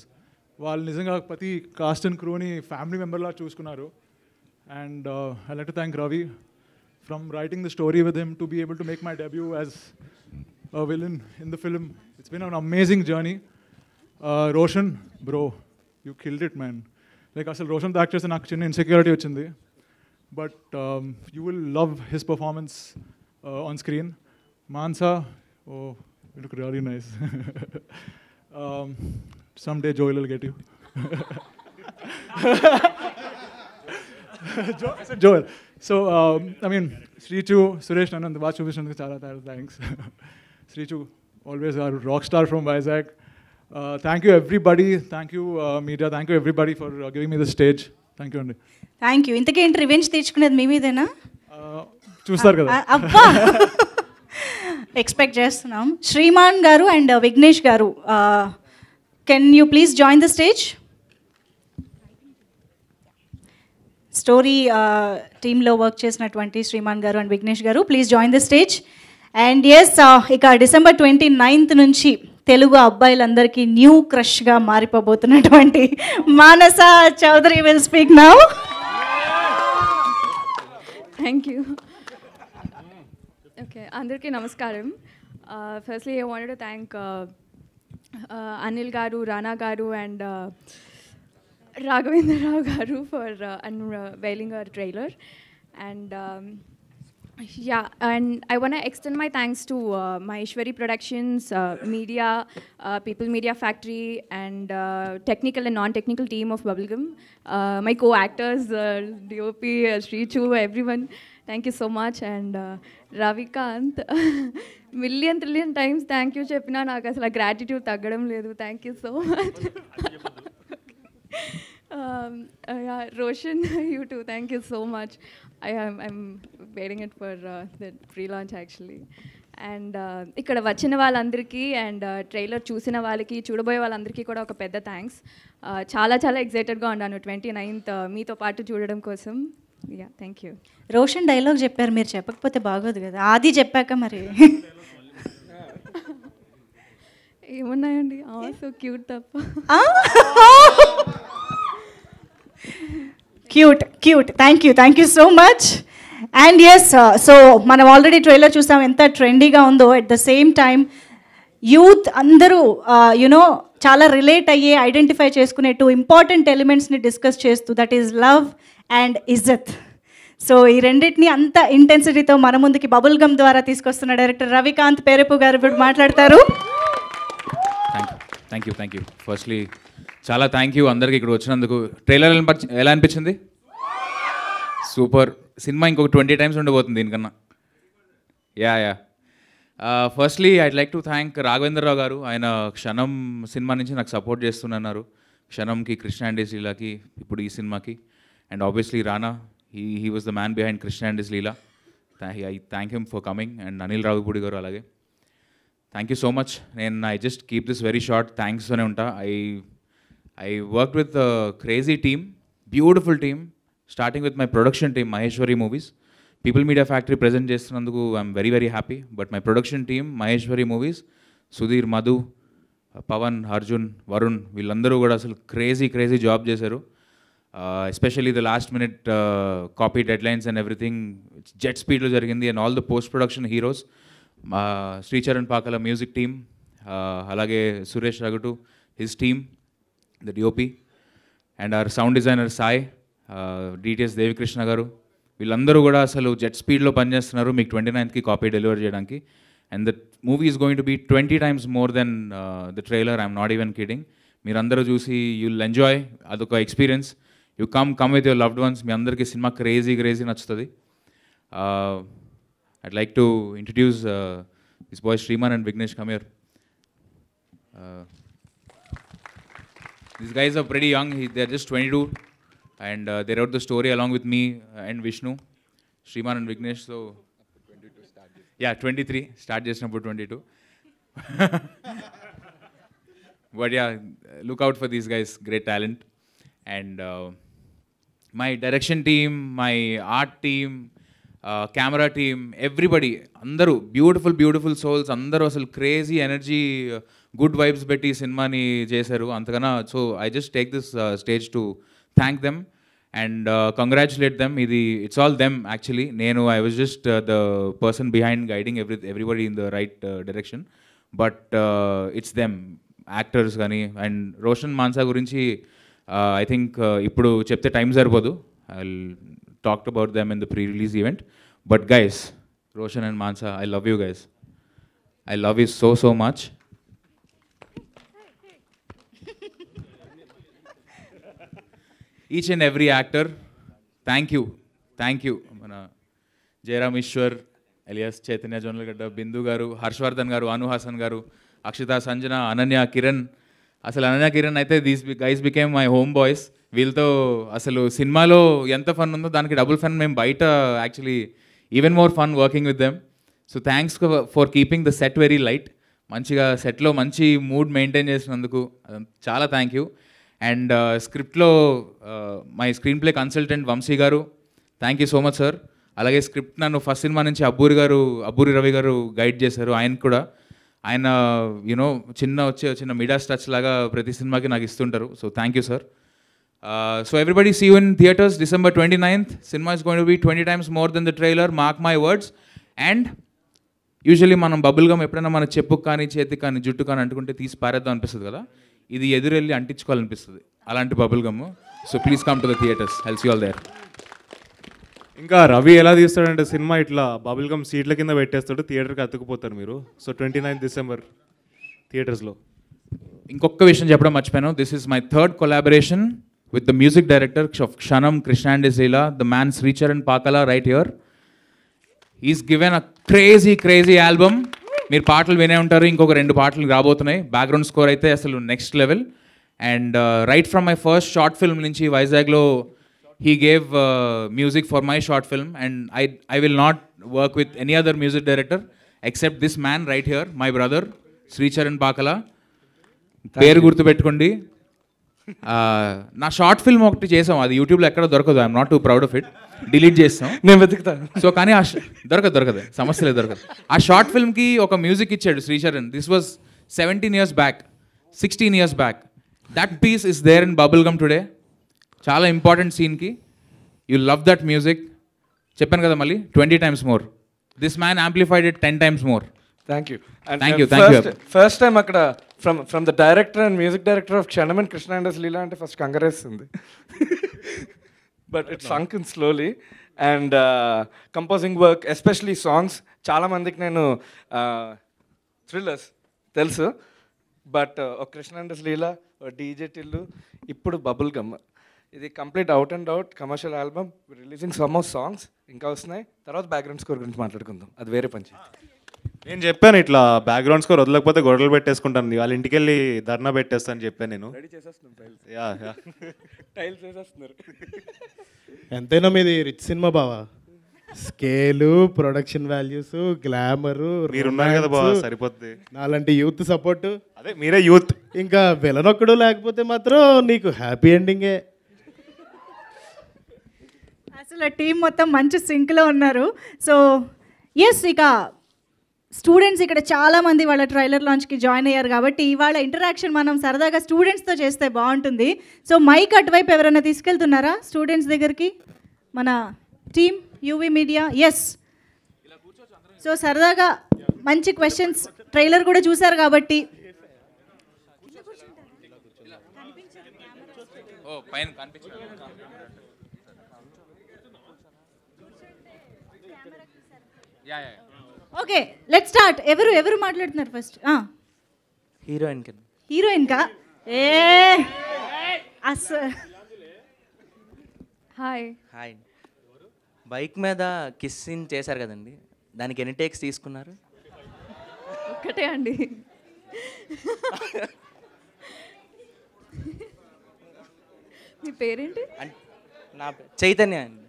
వాళ్ళు నిజంగా ప్రతి కాస్ట్ అండ్ క్రూని ఫ్యామిలీ మెంబర్లా చూసుకున్నారు. And I like to thank Ravi from writing the story with him to be able to make my debut as a villain in the film. It's been an amazing journey. Roshan, bro, you killed it, man. Like asal Roshan the actor se naaku chinna insecurity vachindi, but you will love his performance on screen. Mansa, oh, you look really nice. Someday Joel will get you. I said Joel. So I mean, Srichu, Suresh Nanand, baat chupisnanduku chaala thanks. Srichu, always our rock star from Vizag. Thank you everybody. Thank you media. Thank you everybody for giving me the stage. Thank you Andy. Thank you. ఇంతకేంటి revenge తీర్చుకునేది మీ మీదేనా? చూస్తారు కదా. అబ్బా, expect చేస్తున్నాం. శ్రీమాన్ గారు and Vignesh గారు, can you please join the stage? Story టీంలో వర్క్ చేసినటువంటి శ్రీమాన్ గారు అండ్ విఘ్నేష్ గారు, please join the stage. And yes, ఇక December 29th నుంచి తెలుగు అబ్బాయిలందరికీ న్యూ క్రష్గా మారిపోబోతున్నటువంటి Manasa Chowdary will speak now. Thank you. Okay, అందరికీ నమస్కారం. Firstly I wanted to thank Anil గారు, రానా గారు అండ్ రాఘవేంద్రరావు గారు for unveiling our trailer. And yeah, and I want to extend my thanks to Maheshwari Productions, media, People Media Factory, and technical and non-technical team of Bubblegum, my co-actors, DOP, Srichu, everyone. Thank you so much. And Ravikant, million times thank you cheppina, naaku asala gratitude taggadam ledu. Thank you so much. Yeah, Roshan, you too. Thank you so much. I'm waiting it for the pre-launch actually. And ఇక్కడ వచ్చిన వాళ్ళందరికీ and trailer చూసిన వాళ్ళకి, చూడబోయే వాళ్ళందరికీ కూడా ఒక పెద్ద థ్యాంక్స్. చాలా ఎక్సైటెడ్గా ఉన్నాను 29th మీతో పాటు చూడడం కోసం. Yeah, thank you. Roshan dialogue చెప్పారు, మీరు చెప్పకపోతే బాగోదు కదా. ఆది చెప్పాక మరి ఏమున్నాయండి? సో క్యూట్ తప్ప. Cute. Thank you so much. And yes, so మనం ఆల్రెడీ ట్రైలర్ చూసాం, ఎంత ట్రెండీగా ఉందో. At the same time youth అందరూ యునో చాలా రిలేట్ అయ్యే, ఐడెంటిఫై చేసుకునే 2 ఇంపార్టెంట్ ఎలిమెంట్స్ని డిస్కస్ చేస్తూ, దట్ ఈస్ లవ్ అండ్ ఇజ్జత్. సో ఈ రెండింటిని అంత ఇంటెన్సిటీతో మన ముందుకి బబుల్ గమ్ ద్వారా తీసుకొస్తున్న డైరెక్టర్ రవికాంత్ పేరెపు గారు ఇప్పుడు మాట్లాడతారు. Thank you. ఫస్ట్లీ చాలా థ్యాంక్ యూ అందరికి ఇక్కడ వచ్చినందుకు. ట్రైలర్ ఎలా అనిపించింది? సూపర్. సినిమా ఇంకొక 20 times ఉండబోతుంది దీనికన్నా. Yeah. Firstly I'd like to thank Raghavendra Rao గారు. ఆయన క్షణం సినిమా నుంచి నాకు సపోర్ట్ చేస్తున్నారు. క్షణంకి, కృష్ణ అండ్ హిస్ లీలాకి, ఇప్పుడు ఈ సినిమాకి. And obviously Rana, he was the man behind Krishna and his Leela. I thank him for coming and Anil Ravipudi గారు అలాగే thank you so much. I just keep this very short. థ్యాంక్స్తోనే ఉంటా. I work with crazy team, beautiful team, starting with my production team Maheshwari Movies. People Media Factory present చేస్తున్నందుకు I'm very very happy. But my production team Maheshwari Movies, Sudheer, Madhu, Pawan, Arjun, Varun, వీళ్ళందరూ కూడా అసలు crazy job చేశారు. Especially the last minute copy deadlines and everything jet స్పీడ్లో జరిగింది. And all the post production heroes, Sricharan Pakala music team, అలాగే Suresh Ragutu his team, the DOP, and our sound designer Sai, DTS Devikrishna గారు, వీళ్ళందరూ కూడా అసలు జెట్ స్పీడ్లో పనిచేస్తున్నారు మీకు 29th కాపీ డెలివర్ చేయడానికి. And the movie is going to be 20 times more than the trailer. I'm not even kidding. మీరందరూ చూసి యూ విల్ ఎంజాయ్. అదొక experience. You come with your loved ones. మీ అందరికీ సినిమా క్రేజీ నచ్చుతుంది. I'd like to introduce these boys, Shriman and Vignesh. Come here. These guys are pretty young. They're just 22. And they wrote the story along with me and Vishnu, Shriman and Vignesh. So, 23. Start just number 22. But yeah, look out for these guys. Great talent. And my direction team, my art team, camera team, everybody, andaru beautiful souls, andaru asalu crazy energy, good vibes betti cinema ni chesaru antagana. So I just take this stage to thank them and congratulate them. It's all them actually. I was just the person behind guiding everybody in the right direction, but it's them, actors gani. And Roshan Mansa gurinchi I think ippudu chepte time sarpodu. I'll talked about them in the pre-release event. But guys, Roshan and Mansa, I love you guys. I love you so much. Each and every actor, thank you. Mana Jairam Ishwar, alias Chaitanya Jonalgadda, Bindu garu, Harshvardhan garu, Anu Hasan garu, Akshita Sanjana, Ananya Kiran. అసలు అనన్య కిరణ్ అయితే these guys became my home boys. వీళ్ళతో అసలు సినిమాలో ఎంత fun ఉందో దానికి double fun మేము బయట actually even more fun working with them. So thanks for keeping the set very light. మంచిగా సెట్లో మంచి మూడ్ మెయింటైన్ చేసినందుకు చాలా థ్యాంక్ యూ. అండ్ స్క్రిప్ట్లో my screenplay consultant Vamsi గారు, thank you so much sir. అలాగే స్క్రిప్ట్ నన్ను ఫస్ట్ సినిమా నుంచి అబ్బూరి రవి గారు గైడ్ చేశారు. ఆయనకు కూడా ఆయన చిన్న మీడియాస్ టచ్ లాగా ప్రతి సినిమాకి నాకు ఇస్తుంటారు. So thank you sir. So everybody see you in theatres December 29th. Cinema is going to be 20 times more than the trailer, mark my words. And usually మనం బబుల్ గమ్ ఎప్పుడైనా మన చెప్పుకు కానీ చేతికి కానీ జుట్టు కానీ అంటుకుంటే తీసి పారేద్దాం అనిపిస్తుంది కదా, ఇది ఎదురెళ్ళి అంటించుకోవాలనిపిస్తుంది అలాంటి bubble gum. So please come to the theatres. Help you all there. ఇంకా రవి ఎలా తీస్తాడంటే సినిమా ఇట్లా బబుల్ గమ్ సీట్ల కింద పెట్టేస్తాడు, థియేటర్కి అతుక్కుపోతారు మీరు. సో 29th December థియేటర్స్లో. ఇంకొక విషయం చెప్పడం మర్చిపోయాను. This is my third collaboration with the music director of Kshanam, Krishna and Leela, the man Sricharan Pakala right here. Is given a crazy album. మీరు పాటలు వినే ఉంటారు, ఇంకొక 2 పాటలు రాబోతున్నాయి. బ్యాక్గ్రౌండ్ స్కోర్ అయితే అసలు next level. And right from my first short film నుంచి వైజాగ్లో he gave music for my short film, and I will not work with any other music director except this man right here, my brother Sricharan Pakala. పేరు గుర్తు పెట్టుకోండి. నా short film ఒకటి చేసాం, అది యూట్యూబ్లో ఎక్కడ దొరకదు. I'm not two proud of it. Delete చేస్తాం, నేను వెతుకుతాను. సో కానీ దొరకదు, సమస్య లేదు, దొరకదు. ఆ షార్ట్ ఫిల్మ్కి ఒక మ్యూజిక్ ఇచ్చాడు Sricharan. This was 17 years back, 16 years back. That piece is there in Bubblegum today. చాలా ఇంపార్టెంట్ సీన్కి. You love that music. చెప్పాను కదా మళ్ళీ 20 times మోర్. This man amplified it 10 times మోర్. Thank you. ఫస్ట్ టైం అక్కడ from the director and music director of Kshanam and Krishna and Leela అంటే first కంగరేస్తుంది. But it sunk in slowly. And composing work, especially songs, చాలామందికి నేను థ్రిల్లర్స్ తెలుసు, but ఒక Krishna and Leela, DJ Tillu, ఇప్పుడు bubble gum. ఇది complete out and out commercial album. Releasing some of songs ఇంకా వస్తున్నాయి. తర్వాత బ్యాక్గ్రౌండ్ స్కోర్ గురించి మాట్లాడుకుందాం, అది వేరే పంచి. నేను చెప్పాను ఇట్లా బ్యాక్గ్రౌండ్ స్కోర్ వదలకపోతే గొడవలు పెట్టేసుకుంటాను, వాళ్ళ ఇంటికి వెళ్ళి ధర్నా పెట్టేస్తాను చెప్పాను నేను. రెడీ చేసేస్తున్నాం టైల్స్. టైల్స్ వేసేస్తున్నారు. ఎంతైనా మీది రిచ్ సినిమా బావా. స్కేలు, ప్రొడక్షన్ వాల్యూస్, గ్లామరు, మీరున్నారు కదా బావ, సరిపోద్ది. నాలాంటి యూత్ సపోర్ట్. అదే మీరే యూత్. ఇంకా విలనొక్కడు లేకపోతే మాత్రం నీకు హ్యాపీ ఎండింగే. అసలు టీం మొత్తం మంచి సింక్లో ఉన్నారు. సో ఎస్, ఇక స్టూడెంట్స్ ఇక్కడ చాలామంది వాళ్ళ ట్రైలర్ లాంచ్కి జాయిన్ అయ్యారు కాబట్టి ఇవాళ ఇంటరాక్షన్ మనం సరదాగా స్టూడెంట్స్తో చేస్తే బాగుంటుంది. సో మైక్ అటువైపు ఎవరైనా తీసుకెళ్తున్నారా స్టూడెంట్స్ దగ్గరికి? మన team UV media. Yes, so సరదాగా మంచి క్వశ్చన్స్, ట్రైలర్ కూడా చూశారు కాబట్టి ఓకే, లెట్ స్టార్ట్. ఎవరు మాట్లాడుతున్నారు ఫస్ట్? హీరోయిన్ కా? హాయ్. హాయ్. బైక్ మీద కిస్ సీన్ చేశారు కదండి, దానికి ఎన్ని టేక్స్ తీసుకున్నారు? ఒక్కటే అండి. మీ పేరేంటి? నా చైతన్య అండి.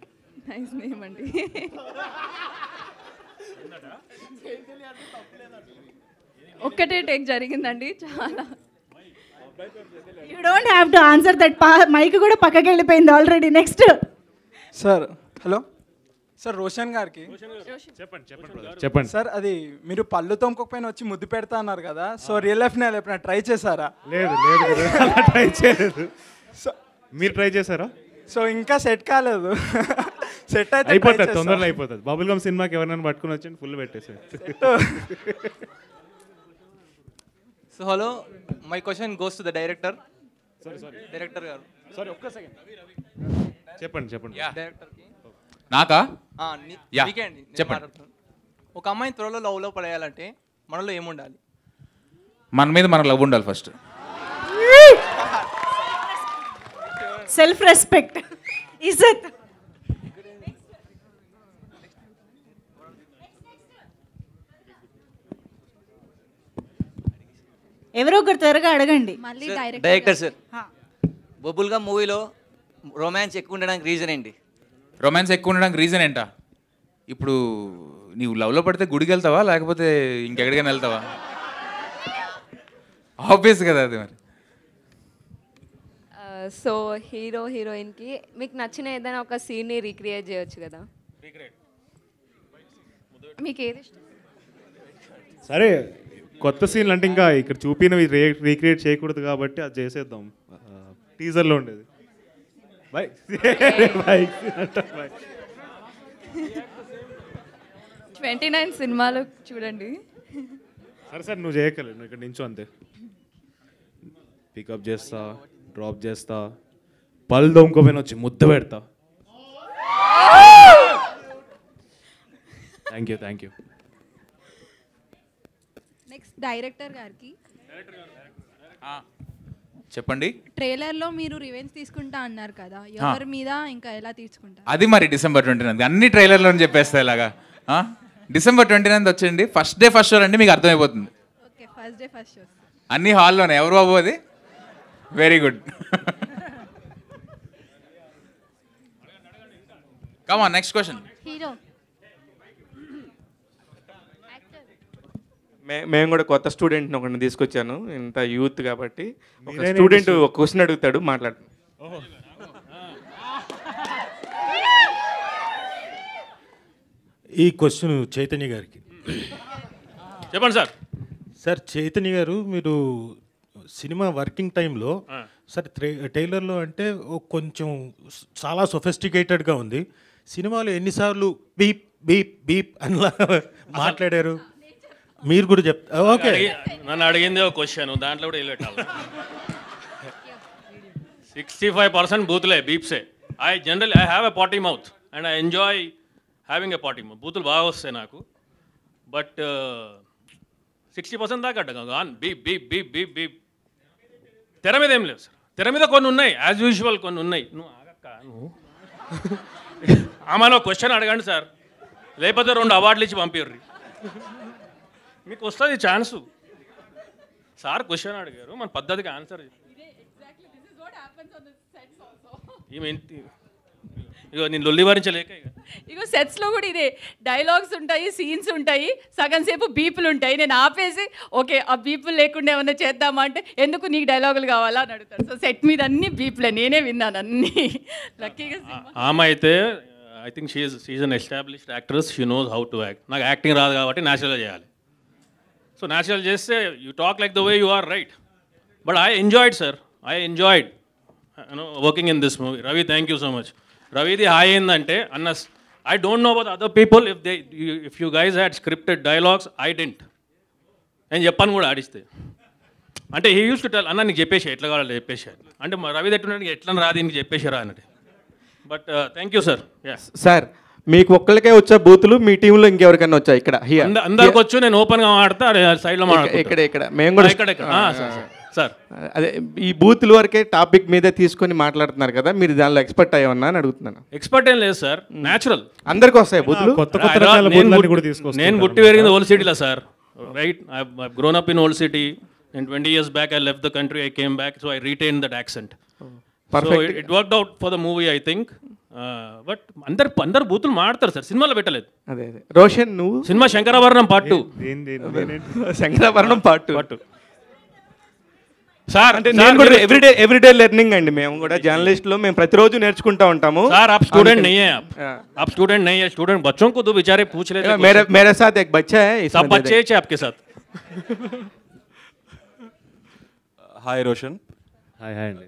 నైస్ నేమ్ అండి. ఒక్కటే టేక్ జరిగిందండి. చాలా. You don't have to answer that. Mic కూడా పక్కకి వెళ్ళిపోయింది already. Next sir. Hello sir, Roshan గారికి చెప్పండి సార్. అది మీరు పళ్ళు తోముకోకపోయినా వచ్చి ముద్దు పెడతా అన్నారు కదా, సో రియల్ లైఫ్ నేను ఎప్పుడైనా ట్రై చేశారా? లేదు ట్రై చేయలేదు. మీరు ట్రై చేశారా? సో ఇంకా సెట్ కాలేదు. సెట్ అయితే అయిపోతుంది, తొందరలో అయిపోతుంది. బబుల్ గమ్ సినిమాకి ఎవరైనా పట్టుకుని వచ్చి ఫుల్ పెట్టేసారు. So hello, my question goes to the director. Director గారు, సారీ ఒక్క సెకండ్ చెప్పండి. డైరెక్టర్కి నాకా? చెప్పండి. ఒక అమ్మాయిని త్వరలో లవ్లో పడేయాలంటే మనలో ఏముండాలి? మన మీద మనకు లవ్ ఉండాలి ఫస్ట్. సెల్ఫ్ రెస్పెక్ట్, ఇజ్జత్. ఎవరో ఒకరు త్వరగా అడగండి. డైరెక్టర్ సార్, బబుల్గా మూవీలో రొమాన్స్ ఎక్కువ ఉండడానికి రీజన్ ఏంటి? రొమాన్స్ ఎక్కువ ఉండడానికి రీజన్ ఏంటా? ఇప్పుడు నీవు లవ్లో పడితే గుడికి వెళ్తావా లేకపోతే ఇంకెక్కడికైనా వెళ్తావా? ఆబ్వియస్ కదా అది. మరి సో హీరో హీరోయిన్కి మీకు నచ్చిన ఏదైనా ఒక సీన్ని రీక్రియేట్ చేయొచ్చు కదా, మీకు ఏది ఇష్టం? సరే, కొత్త సీన్లు అంటే ఇంకా ఇక్కడ చూపినవి రీక్రియేట్ చేయకూడదు కాబట్టి అది చేసేద్దాం. టీజర్లో ఉండేది. బై 29 సినిమాలు చూడండి. సరే నువ్వు చేయగలవు, నువ్వు ఇక్కడ నించో అంతే. పికప్ చేస్తా, డ్రాప్ చేస్తా, పళ్ళు దొంగకోపోయిన వచ్చి ముద్ద పెడతా. Thank you. నెక్స్ట్ డైరెక్టర్ గారికి. చెప్పండి. ట్రైలర్లో మీరు రివెంజ్ తీసుకుంటా అన్నారు కదా, ఎవరి మీద ఇంకా ఎలా తీసుకుంటారు? అది మరి డిసెంబర్ 29 అన్ని ట్రైలర్లో చెప్పేస్తా ఇలాగా. డిసెంబర్ 29 వచ్చేయండి. ఫస్ట్ డే ఫస్ట్ షో అండి, మీకు అర్థమైపోతుంది. Okay, first day first show అన్ని హాల్లోనే. ఎవరు బాబు అది? Very good. Come on, next question. Hero. మేము కూడా కొత్త స్టూడెంట్ని ఒకరిని తీసుకొచ్చాను, ఇంత యూత్ కాబట్టి. ఒక మీరేనే స్టూడెంట్ ఒక క్వశ్చన్ అడుగుతాడు, మాట్లాడు. ఈ క్వశ్చన్ చైతన్య గారికి. చెప్పండి సార్. సార్ చైతన్య గారు, మీరు సినిమా వర్కింగ్ టైంలో సార్ ట్రైలర్లో అంటే కొంచెం చాలా సొఫిస్టికేటెడ్గా ఉంది. సినిమాలో ఎన్నిసార్లు బీప్ బీప్ బీప్ అనిలా మాట్లాడారు? మీరు కూడా చెప్తా. ఓకే, నన్ను అడిగింది ఒక క్వశ్చన్, దాంట్లో కూడా వెళ్ళి 65% బూతులే, బీప్సే. I have a potty mouth and I enjoy having a potty mouth. బూతులు బాగా వస్తాయి నాకు, బట్ 60% దాకా gone beep beep beep beep beep. తెర మీద ఏం లేవు సార్. తెర మీద కొన్ని ఉన్నాయి, యాజ్ యూజువల్ కొన్ని ఉన్నాయి. నువ్వు ఆగక్క, నువ్వు ఆమెలో క్వశ్చన్ అడగండి సార్, లేకపోతే 2 అవార్డులు ఇచ్చి పంపిర్రి, మీకు వస్తుంది ఛాన్సు. సార్ క్వశ్చన్ అడిగారు, మన పద్ధతికి ఆన్సర్. ఇగో నేను లొల్లి భరించలేక ఇగో సెట్స్లో కూడా ఇదే డైలాగ్స్ ఉంటాయి, సీన్స్ ఉంటాయి, సగం సేపు బీపులు ఉంటాయి. నేను ఆపేసి ఓకే ఆ బీపులు లేకుండా ఏమన్నా చేద్దామా అంటే ఎందుకు నీకు డైలాగులు కావాలా అని అడుగుతాడు. సో సెట్ మీద అన్ని బీపులే, నేనే విన్నాను అన్నీ. లక్కీగా ఆమె అయితే I think she's an established actress, she knows how to act. నాకు యాక్టింగ్ రాదు కాబట్టి న్యాచురల్గా చేయాలి. సో న్యాచురల్ చేస్తే you talk like the way you are right. But I enjoyed sir, I enjoyed working in this movie. Ravi, thank you so much. రవిది హాయ్ ఏందంటే అన్న, I don't know about other people, if you guys had scripted dialogues I didn't. నేను చెప్పాను కూడా ఆడిస్తే. అంటే he use to tell అన్న నీకు చెప్పేసి ఎట్లా కావాలి చెప్పేసి అంటే రవి ఎట్లున్నాడు ఎట్లా రాదు నీకు చెప్పేసారా అన్నట్టు. But thank you sir. Sir మీకు ఒక్కరికే వచ్చా బూతులు, మీ టీంలో ఇంకెవరికైనా వచ్చా? ఇక్కడ అందరికి వచ్చు, నేను ఓపెన్గా మాట్లాడతా, సైడ్లో మాట్లాడతా. ఇక్కడ మేము కూడా సార్ అదే ఈ బూతుల వరకే టాపిక్ మీదే తీసుకొని మాట్లాడుతున్నారు కదా, మీరు దానిలో ఎక్స్పర్ట్ అయ్యమన్నా అని అడుగుతున్నాను. ఎక్స్పర్ట్ ఏం లేదు సార్, న్యాచురల్ అందరికి వస్తాయి బూతులు. నేను పుట్టి పెరిగింది ఓల్డ్ సిటీలో sir, right. I grown up in old city. In 20 years back, I left the country, I came back, so I retained that accent. So it worked out for the movie, I think. But అందరు బూతులు మాడతారు sir, సినిమాలో పెట్టలేదు. అదే రోషన్ నువ్వు cinema Shankarabharanam part 2. Shankarabharanam part 2 sir. అంటే నేను కూడా everyday learning అండి. మేము కూడా జర్నలిస్ట్లో మేము ప్రతిరోజు నేర్చుకుంటా ఉంటాము. సార్ आप स्टूडेंट नहीं है, आप स्टूडेंट नहीं है, स्टूडेंट बच्चों को तो बेचारे पूछ लेते हैं. मेरे साथ एक बच्चा है, सब बच्चे हैं आपके साथ. హాయ్ రోషన్. హాయ్ అండి.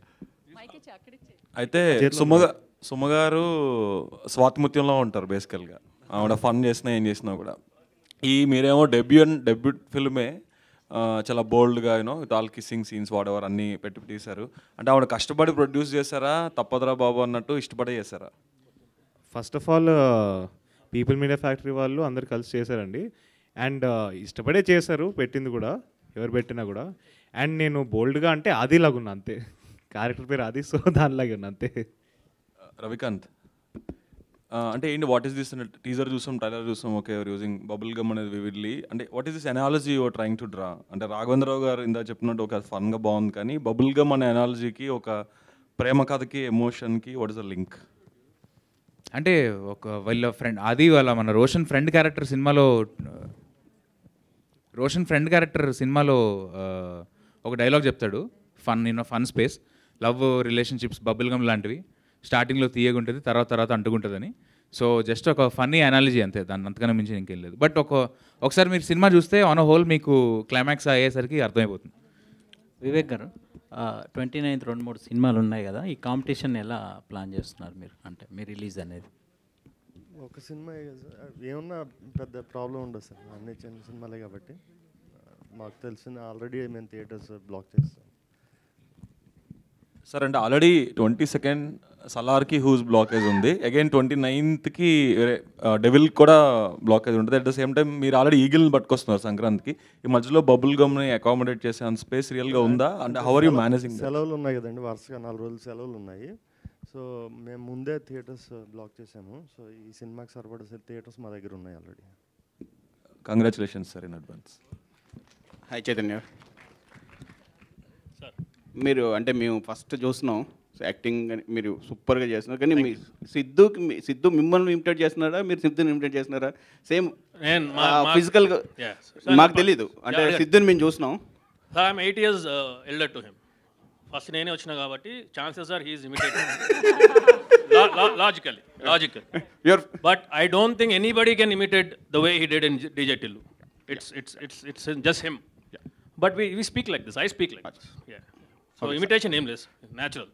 అయితే సుమగారు స్వాతిముత్యంలో ఉంటారు బేసికల్గా. ఆవిడ ఫన్ చేసినా ఏం చేసినా కూడా. మీరేమో డెబ్యూట్ ఫిల్మే చాలా బోల్డ్గా with all kissing scenes whatever అన్నీ పెట్టి తీశారు. అంటే ఆవిడ కష్టపడి ప్రొడ్యూస్ చేశారా, తప్పదురా బాబు అన్నట్టు ఇష్టపడే చేశారా? First of all people Media factory వాళ్ళు అందరు కలిసి చేశారండి. అండ్ ఇష్టపడే చేశారు, పెట్టింది కూడా, ఎవరు పెట్టినా కూడా. అండ్ నేను బోల్డ్గా అంటే ఆదిలాగా ఉన్నా అంతే, క్యారెక్టర్ పేరు ఆది, సో దానిలాగే ఉన్నా అంతే. రవికాంత్ అంటే ఏంటి, వాట్ ఈస్ దిస్ టీజర్ చూసాం, ట్రైలర్ చూసాం, ఓకే యూజింగ్ బబుల్ గమ్ అనేది వివిడ్లీ. అంటే what is this analogy your trying to draw? అంటే రాఘవేంద్రరావు గారు ఇందా చెప్పినట్టు ఒక ఫన్గా బాగుంది, కానీ బబుల్ గమ్ అనే ఎనాలజీకి, ఒక ప్రేమ కథకి, ఎమోషన్కి వాట్ ఇస్ ద లింక్? అంటే ఒక వాళ్ళ ఫ్రెండ్ అది మన రోషన్ ఫ్రెండ్ క్యారెక్టర్ సినిమాలో ఒక డైలాగ్ చెప్తాడు, fun space, love relationships bubble gum లాంటివి, స్టార్టింగ్లో తీయగా ఉంటుంది, తర్వాత అంటుకుంటుందని. సో జస్ట్ ఒక ఫన్నీ అనాలజీ అంతే, దాన్ని అంతకన్నా మించి ఇంకేం లేదు. బట్ ఒకసారి మీరు సినిమా చూస్తే ఆన్ హోల్ మీకు క్లైమాక్స్ అయ్యేసరికి అర్థమైపోతుంది. వివేక్ గారు, 29th 2-3 సినిమాలు ఉన్నాయి కదా, ఈ కాంపిటీషన్ ఎలా ప్లాన్ చేస్తున్నారు మీరు? అంటే మీ రిలీజ్ అనేది ఒక సినిమా ఏమన్నా పెద్ద ప్రాబ్లం ఉండదు సార్, అన్ని చిన్న సినిమాలే కాబట్టి. మాకు తెలిసిన ఆల్రెడీ మేము థియేటర్స్ బ్లాక్ చేస్తాం సార్. అంటే ఆల్రెడీ 22nd సలార్కి హూస్ బ్లాకేజ్ ఉంది, అగైన్ 29th డెవిల్ కూడా బ్లాకేజ్ ఉంటుంది. అట్ ద సేమ్ టైం మీరు ఆల్రెడీ ఈగిల్ని పట్టుకొస్తున్నారు సంక్రాంతికి. ఈ మధ్యలో బబుల్ గమ్ని అకామిడేట్ చేసే అంత స్పేస్ రియల్గా ఉందా? అంటే హౌ ఆర్ యూ మేనేజింగ్? సెలవులు ఉన్నాయి కదండి, వరుసగా 4 రోజులు సెలవులు ఉన్నాయి. సో మేము ముందే థియేటర్స్ బ్లాక్ చేసాము. సో ఈ సినిమాకి సరిపడే థియేటర్స్ మా దగ్గర ఉన్నాయి already. Congratulations sir in advance. Hi Chaitanya. మీరు అంటే మేము ఫస్ట్ చూస్తున్నాం యాక్టింగ్, మీరు సూపర్గా చేస్తున్నారు. కానీ మీ సిద్ధు మిమ్మల్ని ఇమిటేట్ చేస్తున్నారా, మీరు సిద్ధుని ఇమిటేట్ చేస్తున్నారా? సేమ్ ఫిజికల్గా మాకు తెలీదు. అంటే సిద్ధుని మేము చూస్తున్నాం. Sir I'm 8 years elder to him. First నేనే వచ్చినా కాబట్టి chances are he's imitating logical. But I don't think anybody can imitate the way he did in DJ Tillu. It's just him. But we speak like this. I speak like this. Yeah. So imitation ఏం లేదు, natural.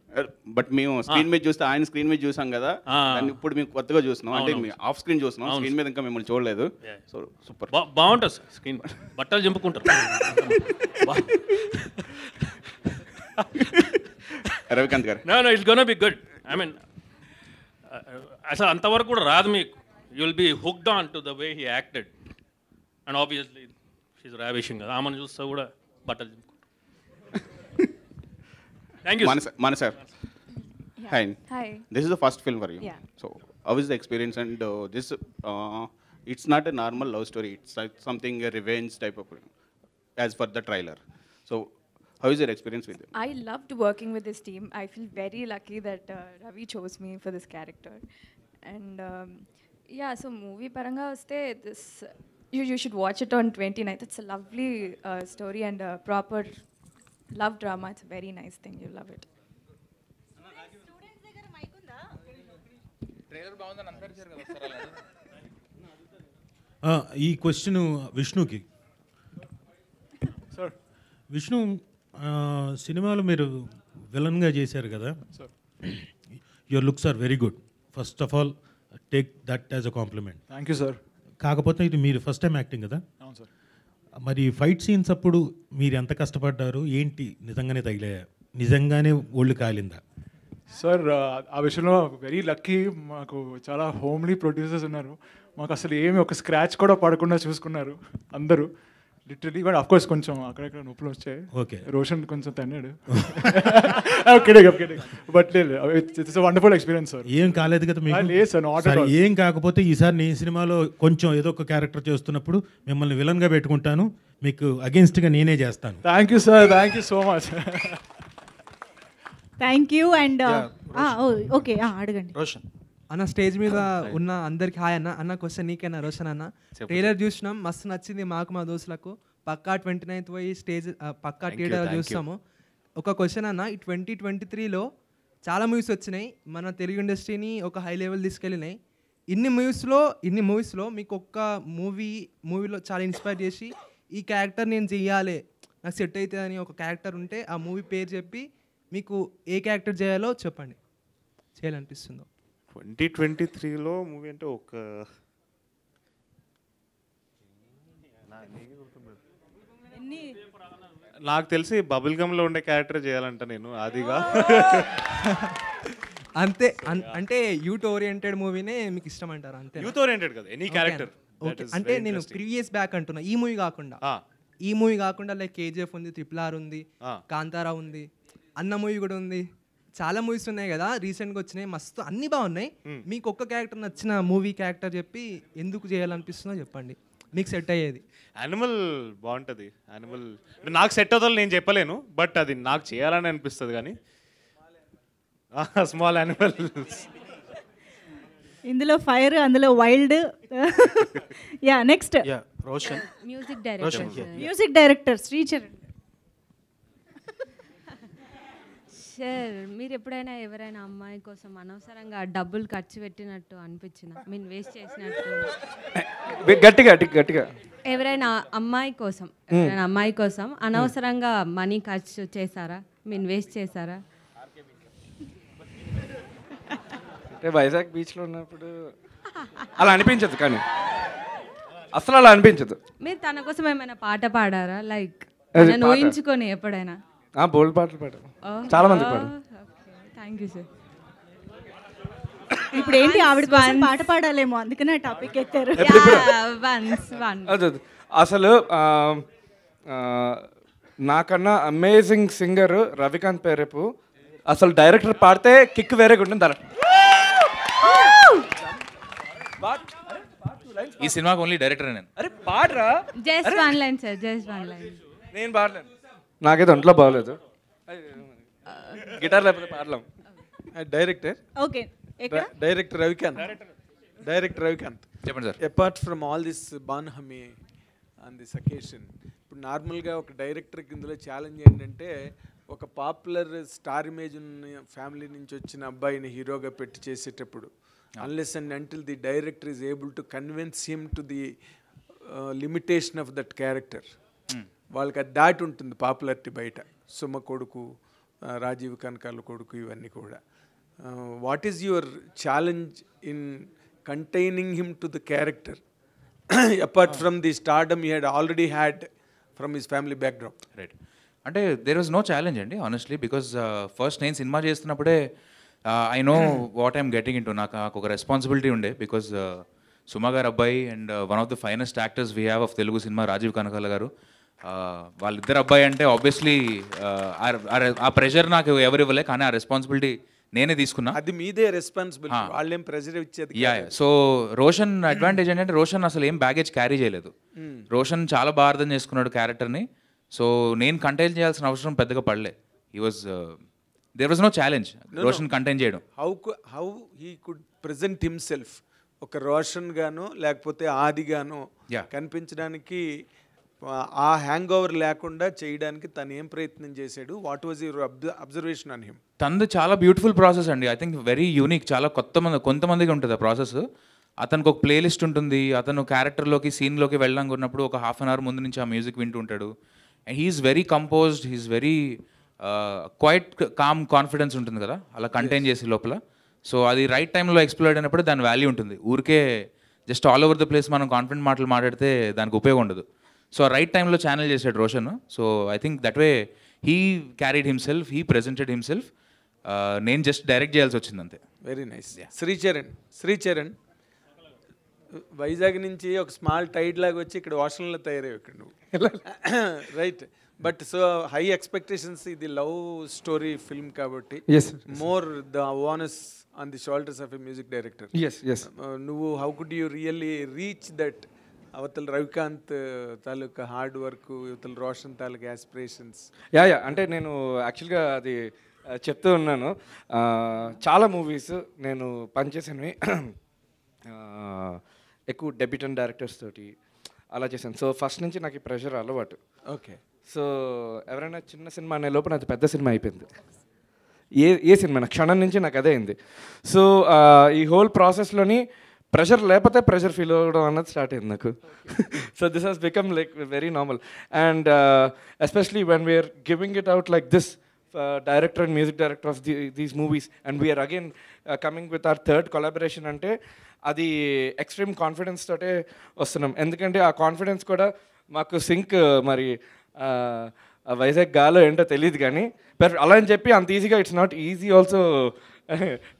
But మేము screen మీద చూస్తే ఆయన screen మీద చూసాం కదా, దాన్ని ఇప్పుడు మేము కొత్తగా చూస్తున్నాం. అంటే ఆఫ్ స్క్రీన్ చూస్తున్నాం, స్క్రీన్ మీద ఇంకా మిమ్మల్ని చూడలేదు. సో సూపర్ బాగుంటుంది సార్ స్క్రీన్, బట్టలు చింపుకుంటారు. రవికాంత్ గారు, No, it's gonna be good. I mean, అసలు అంతవరకు కూడా రాదు మీకు. You will be hooked on to the way he acted. And obviously, she's ravishing. ఆమెను చూస్తే కూడా బట్టలు చింపుకుంటారు. Thank you. Manasa. Hi. Hi. This is the first film for you. Yeah. So, how is the experience? And this, it's not a normal love story. It's like something a revenge type of, as for the trailer. So, how is your experience with it? I loved working with this team. I feel very lucky that Ravi chose me for this character. And yeah, so movie paranga vaste this you should watch it on 29th. It's a lovely story and a proper love drama. It's a very nice thing. You'll love it. ఈ question విష్ణుకి. Sir Vishnu, సినిమాలో మీరు విలన్గా చేశారు కదా, your looks are very good. First of all take that as a compliment. Thank you sir. కాకపోతే ఇది మీరు ఫస్ట్ టైం యాక్టింగ్ కదా, అవును సార్. మరి ఫైట్ సీన్స్ అప్పుడు మీరు ఎంత కష్టపడ్డారు, ఏంటి నిజంగానే తగిలాయా, నిజంగానే ఒళ్ళు కాలిందా? సార్ ఆ విషయంలో వెరీ లక్కీ. మాకు చాలా హోమ్లీ ప్రొడ్యూసర్స్ ఉన్నారు. మాకు అసలు ఏమి ఒక స్క్రాచ్ కూడా పడకుండా చూసుకున్నారు అందరూ లిటరలీ. బట్ ఆఫ్ కోర్స్ కొంచెం అక్కడెక్కడ నొప్పులు వచ్చాయి. ఓకే, రోషన్ కొంచెం తన్నాడు. But it's wonderful experience sir. ఏం కాలేదు కదా మీకు? లేదు సార్, నాట్ అట్ ఆల్. ఏం కాకపోతే ఈసారి నేను సినిమాలో కొంచెం ఏదో ఒక క్యారెక్టర్ చేస్తున్నప్పుడు మిమ్మల్ని విలన్గా పెట్టుకుంటాను, మీకు అగేన్స్ట్గా నేనే చేస్తాను. Thank you sir, thank you so much. Thank you. And okay, అడగండి. రోషన్ అన్న, స్టేజ్ మీద ఉన్న అందరికి హాయ్ అన్న. అన్న క్వశ్చన్ నీకేనా రోషన్ అన్న? ట్రైలర్ చూసినాం, మస్తు నచ్చింది మాకు మా దోస్తులకు. పక్కా 29th పోయి స్టేజ్ పక్కా థియేటర్ చూస్తాము. ఒక క్వశ్చన్ అన్న, ఈ 2023లో చాలా మూవీస్ వచ్చినాయి, మన తెలుగు ఇండస్ట్రీని ఒక హై లెవెల్ తీసుకెళ్ళినాయి. ఇన్ని మూవీస్లో మీకు ఒక్క మూవీలో చాలా ఇన్స్పైర్ చేసి ఈ క్యారెక్టర్ నేను చెయ్యాలి, నాకు సెట్ అవుతుంది అని ఒక క్యారెక్టర్ ఉంటే ఆ మూవీ పేరు చెప్పి మీకు ఏ క్యారెక్టర్ చేయాలో చెప్పండి, చేయాలనిపిస్తుందో. 2023లో మూవీ అంటే ఒక నాకు తెలిసి బబుల్ గమ్లో ఉండే క్యారెక్టర్ చేయాలంట నేను, అదిగా. అంతే, అంటే యూత్ ఓరియంటెడ్ మూవీనే మీకు ఇష్టం అంటారా? అంతే, యూత్ ఓరియంటెడ్ కదా, ఎనీ క్యారెక్టర్. ఓకే, అంటే నేను ప్రీవియస్ బ్యాక్ అంటున్నా, ఈ మూవీ కాకుండా లైక్ KGF ఉంది, RRR ఉంది, కాంతారా ఉంది, అన్న మూవీ కూడా ఉంది, చాలా మూవీస్ ఉన్నాయి కదా రీసెంట్గా వచ్చినాయి, మస్తు అన్ని బాగున్నాయి. మీకు ఒక్క క్యారెక్టర్ నచ్చిన మూవీ క్యారెక్టర్ చెప్పి ఎందుకు చేయాలనిపిస్తుందో చెప్పండి, మీకు సెట్ అయ్యేది. యానిమల్ బాగుంటుంది. యానిమల్ నాకు సెట్ అవుతుందో నేను చెప్పలేను, బట్ అది నాకు చేయాలని అనిపిస్తుంది. కానీ స్మాల్ యానిమల్, ఇందులో ఫైర్, అందులో wild. Yeah, next Roshan, music director Sricharan. Sir, మీరు ఎప్పుడైనా ఎవరైనా అమ్మాయి కోసం అనవసరంగా డబ్బులు ఖర్చు పెట్టినట్టు అనిపించిన, మీన్ వేస్ట్ చేసినట్టు? గట్టిగా ఎవరైనా అమ్మాయి కోసం అనవసరంగా మనీ ఖర్చు చేశారా, మీన్ వేస్ట్ చేశారా? అంటే వైజాగ్ బీచ్లో ఉన్నప్పుడు అలా అనిపించదు, కానీ అసలు అలా అనిపించదు. మీరు తన కోసం ఏమైనా పాట పాడారా, లైక్ అది నన్ను పాట. ఊహించుకొని ఎప్పుడైనా? బోల్డ్ పాటలు పాడారు, చాలా మంది పాడారు. Thank you sir. ఇప్పుడు ఏంటి, ఆవిడ కోసం పాట పాడాలేమో, అందుకనే టాపిక్ ఎత్తారు. అసలు నాకన్నా అమేజింగ్ సింగర్ రవికాంత్ పేరేపు. అసలు డైరెక్టర్ పాడితే కిక్ వేరేగా ఉంటుంది. ఈ సినిమాకి ఓన్లీ డైరెక్టర్ నేను. అరే పాడరా, just one line sir, just one line. నేను పాడలేను, నాకైతే ఒంట్లో బాగోలేదు, గిటార్ లేకపోతే పాడలేం. డైరెక్టర్ ఓకే, డైరెక్టర్ రవికాంత్ చెప్పండి sir. Apart from all this bonhomie on this occasion, ఇప్పుడు నార్మల్గా ఒక డైరెక్టర్కి ఇందులో ఛాలెంజ్ ఏంటంటే, ఒక పాపులర్ స్టార్ ఇమేజ్ ఉన్న ఫ్యామిలీ నుంచి వచ్చిన అబ్బాయిని హీరోగా పెట్టి చేసేటప్పుడు, unless and until the director is able to convince him to the limitation of that character, వాళ్ళకి అది దాటి ఉంటుంది పాపులారిటీ బయట. సుమ కొడుకు, రాజీవ్ కనకాల కొడుకు, ఇవన్నీ కూడా. What is your challenge in containing him to the character apart from the stardom he had already had from his family backdrop? Right, అంటే దేర్ వాజ్ నో ఛాలెంజ్ అండి ఆనెస్ట్లీ, బికాజ్ ఫస్ట్ నేను సినిమా చేస్తున్నప్పుడే I know what I'm getting into. నాకు ఒక responsibility ఉండే, because Suma గారు అబ్బాయి and one of the finest actors we have of Telugu cinema Rajeev Kanakala గారు. వాళ్ళిద్దరు అబ్బాయి అంటే ఆబ్వియస్లీ ఆ ప్రెషర్ నాకు ఎవరు ఇవ్వలే, కానీ ఆ రెస్పాన్సిబిలిటీ నేనే తీసుకున్నా. అది మీదే రెస్పాన్సిబిలిటీ, వాళ్ళేం ప్రెషర్ ఇచ్చేది. యా, సో రోషన్ అడ్వాంటేజ్ ఏంటంటే రోషన్ అసలు ఏం బ్యాగేజ్ క్యారీ చేయలేదు. రోషన్ చాలా బాగా అర్థం చేసుకున్నాడు క్యారెక్టర్ని. సో నేను కంటైన్ చేయాల్సిన అవసరం పెద్దగా పడలే. He was there was no challenge Roshan contain చేయడం. How he could present himself ఒక రోషన్ గాను లేకపోతే ఆది గాను Yeah. కనిపించడానికి ఆ హ్యాంగ్ ఓవర్ లేకుండా చేయడానికి తను ఏం ప్రయత్నం చేశాడు? What was your observation on him? తనది చాలా బ్యూటిఫుల్ ప్రాసెస్ అండి. I think very unique. చాలా కొంతమందికి ఉంటుంది ఆ ప్రాసెస్. అతనికి ఒక ప్లేలిస్ట్ ఉంటుంది. అతను క్యారెక్టర్లోకి సీన్లోకి వెళ్ళడానికి ఉన్నప్పుడు ఒక హాఫ్ అన్ అవర్ ముందు నుంచి ఆ మ్యూజిక్ వింటూ ఉంటాడు. And he's very composed, he's very quiet calm confidence ఉంటుంది కదా అలా కంటైన్ చేసి లోపల. సో అది రైట్ టైంలో ఎక్స్ప్లోర్ అయినప్పుడు దాని వాల్యూ ఉంటుంది. ఊరికే just all over the place మనం కాన్ఫిడెంట్ మాటలు మాట్లాడితే దానికి ఉపయోగం ఉండదు. సో రైట్ టైంలో ఛానల్ చేశాడు Roshan. So I think that way he carried himself, he presented himself. నేను జస్ట్ డైరెక్ట్ చేయాల్సి వచ్చింది అంతే. Very nice. శ్రీచరణ్ వైజాగ్ నుంచి ఒక స్మాల్ టైడ్ లాగా వచ్చి ఇక్కడ వాషన్లో తయారయ్యావు ఇక్కడ నువ్వు, right? But so high expectations, ఇది లవ్ స్టోరీ ఫిల్మ్ కాబట్టి more the onus on the shoulders of a music director. నువ్వు how could you really reach that? అవతల రవికాంత్ తాలూకా హార్డ్ వర్క్, అవతల రోషన్ తాలూకా యాస్పిరేషన్స్. యా అంటే నేను యాక్చువల్గా అది చెప్తూ ఉన్నాను. చాలా మూవీస్ నేను పనిచేసినవి ఎక్కువ డెబ్యూటెంట్ డైరెక్టర్స్ తోటి అలా చేశాను. సో ఫస్ట్ నుంచి నాకు ఈ ప్రెషర్ అలవాటు. ఓకే. సో ఎవరైనా చిన్న సినిమా అనే లోపు అది పెద్ద సినిమా అయిపోయింది. ఏ సినిమా నా క్షణం నుంచి నాకు అదే అయింది. సో ఈ హోల్ ప్రాసెస్లోని ప్రెషర్ లేకపోతే ప్రెషర్ ఫీల్ అవ్వడం అన్నది స్టార్ట్ అయింది నాకు. So this has become like very normal. And especially when we're giving it out like this, director and music director of these movies, and we're again coming with our third collaboration, అంటే అది extreme confidence తోటే వస్తున్నాం. ఎందుకంటే ఆ confidence కూడా మాకు sync మరి వైజాగ్ గాలో ఏంటో తెలియదు కానీ అలా అని చెప్పి అంత ఈజీగా it's not easy also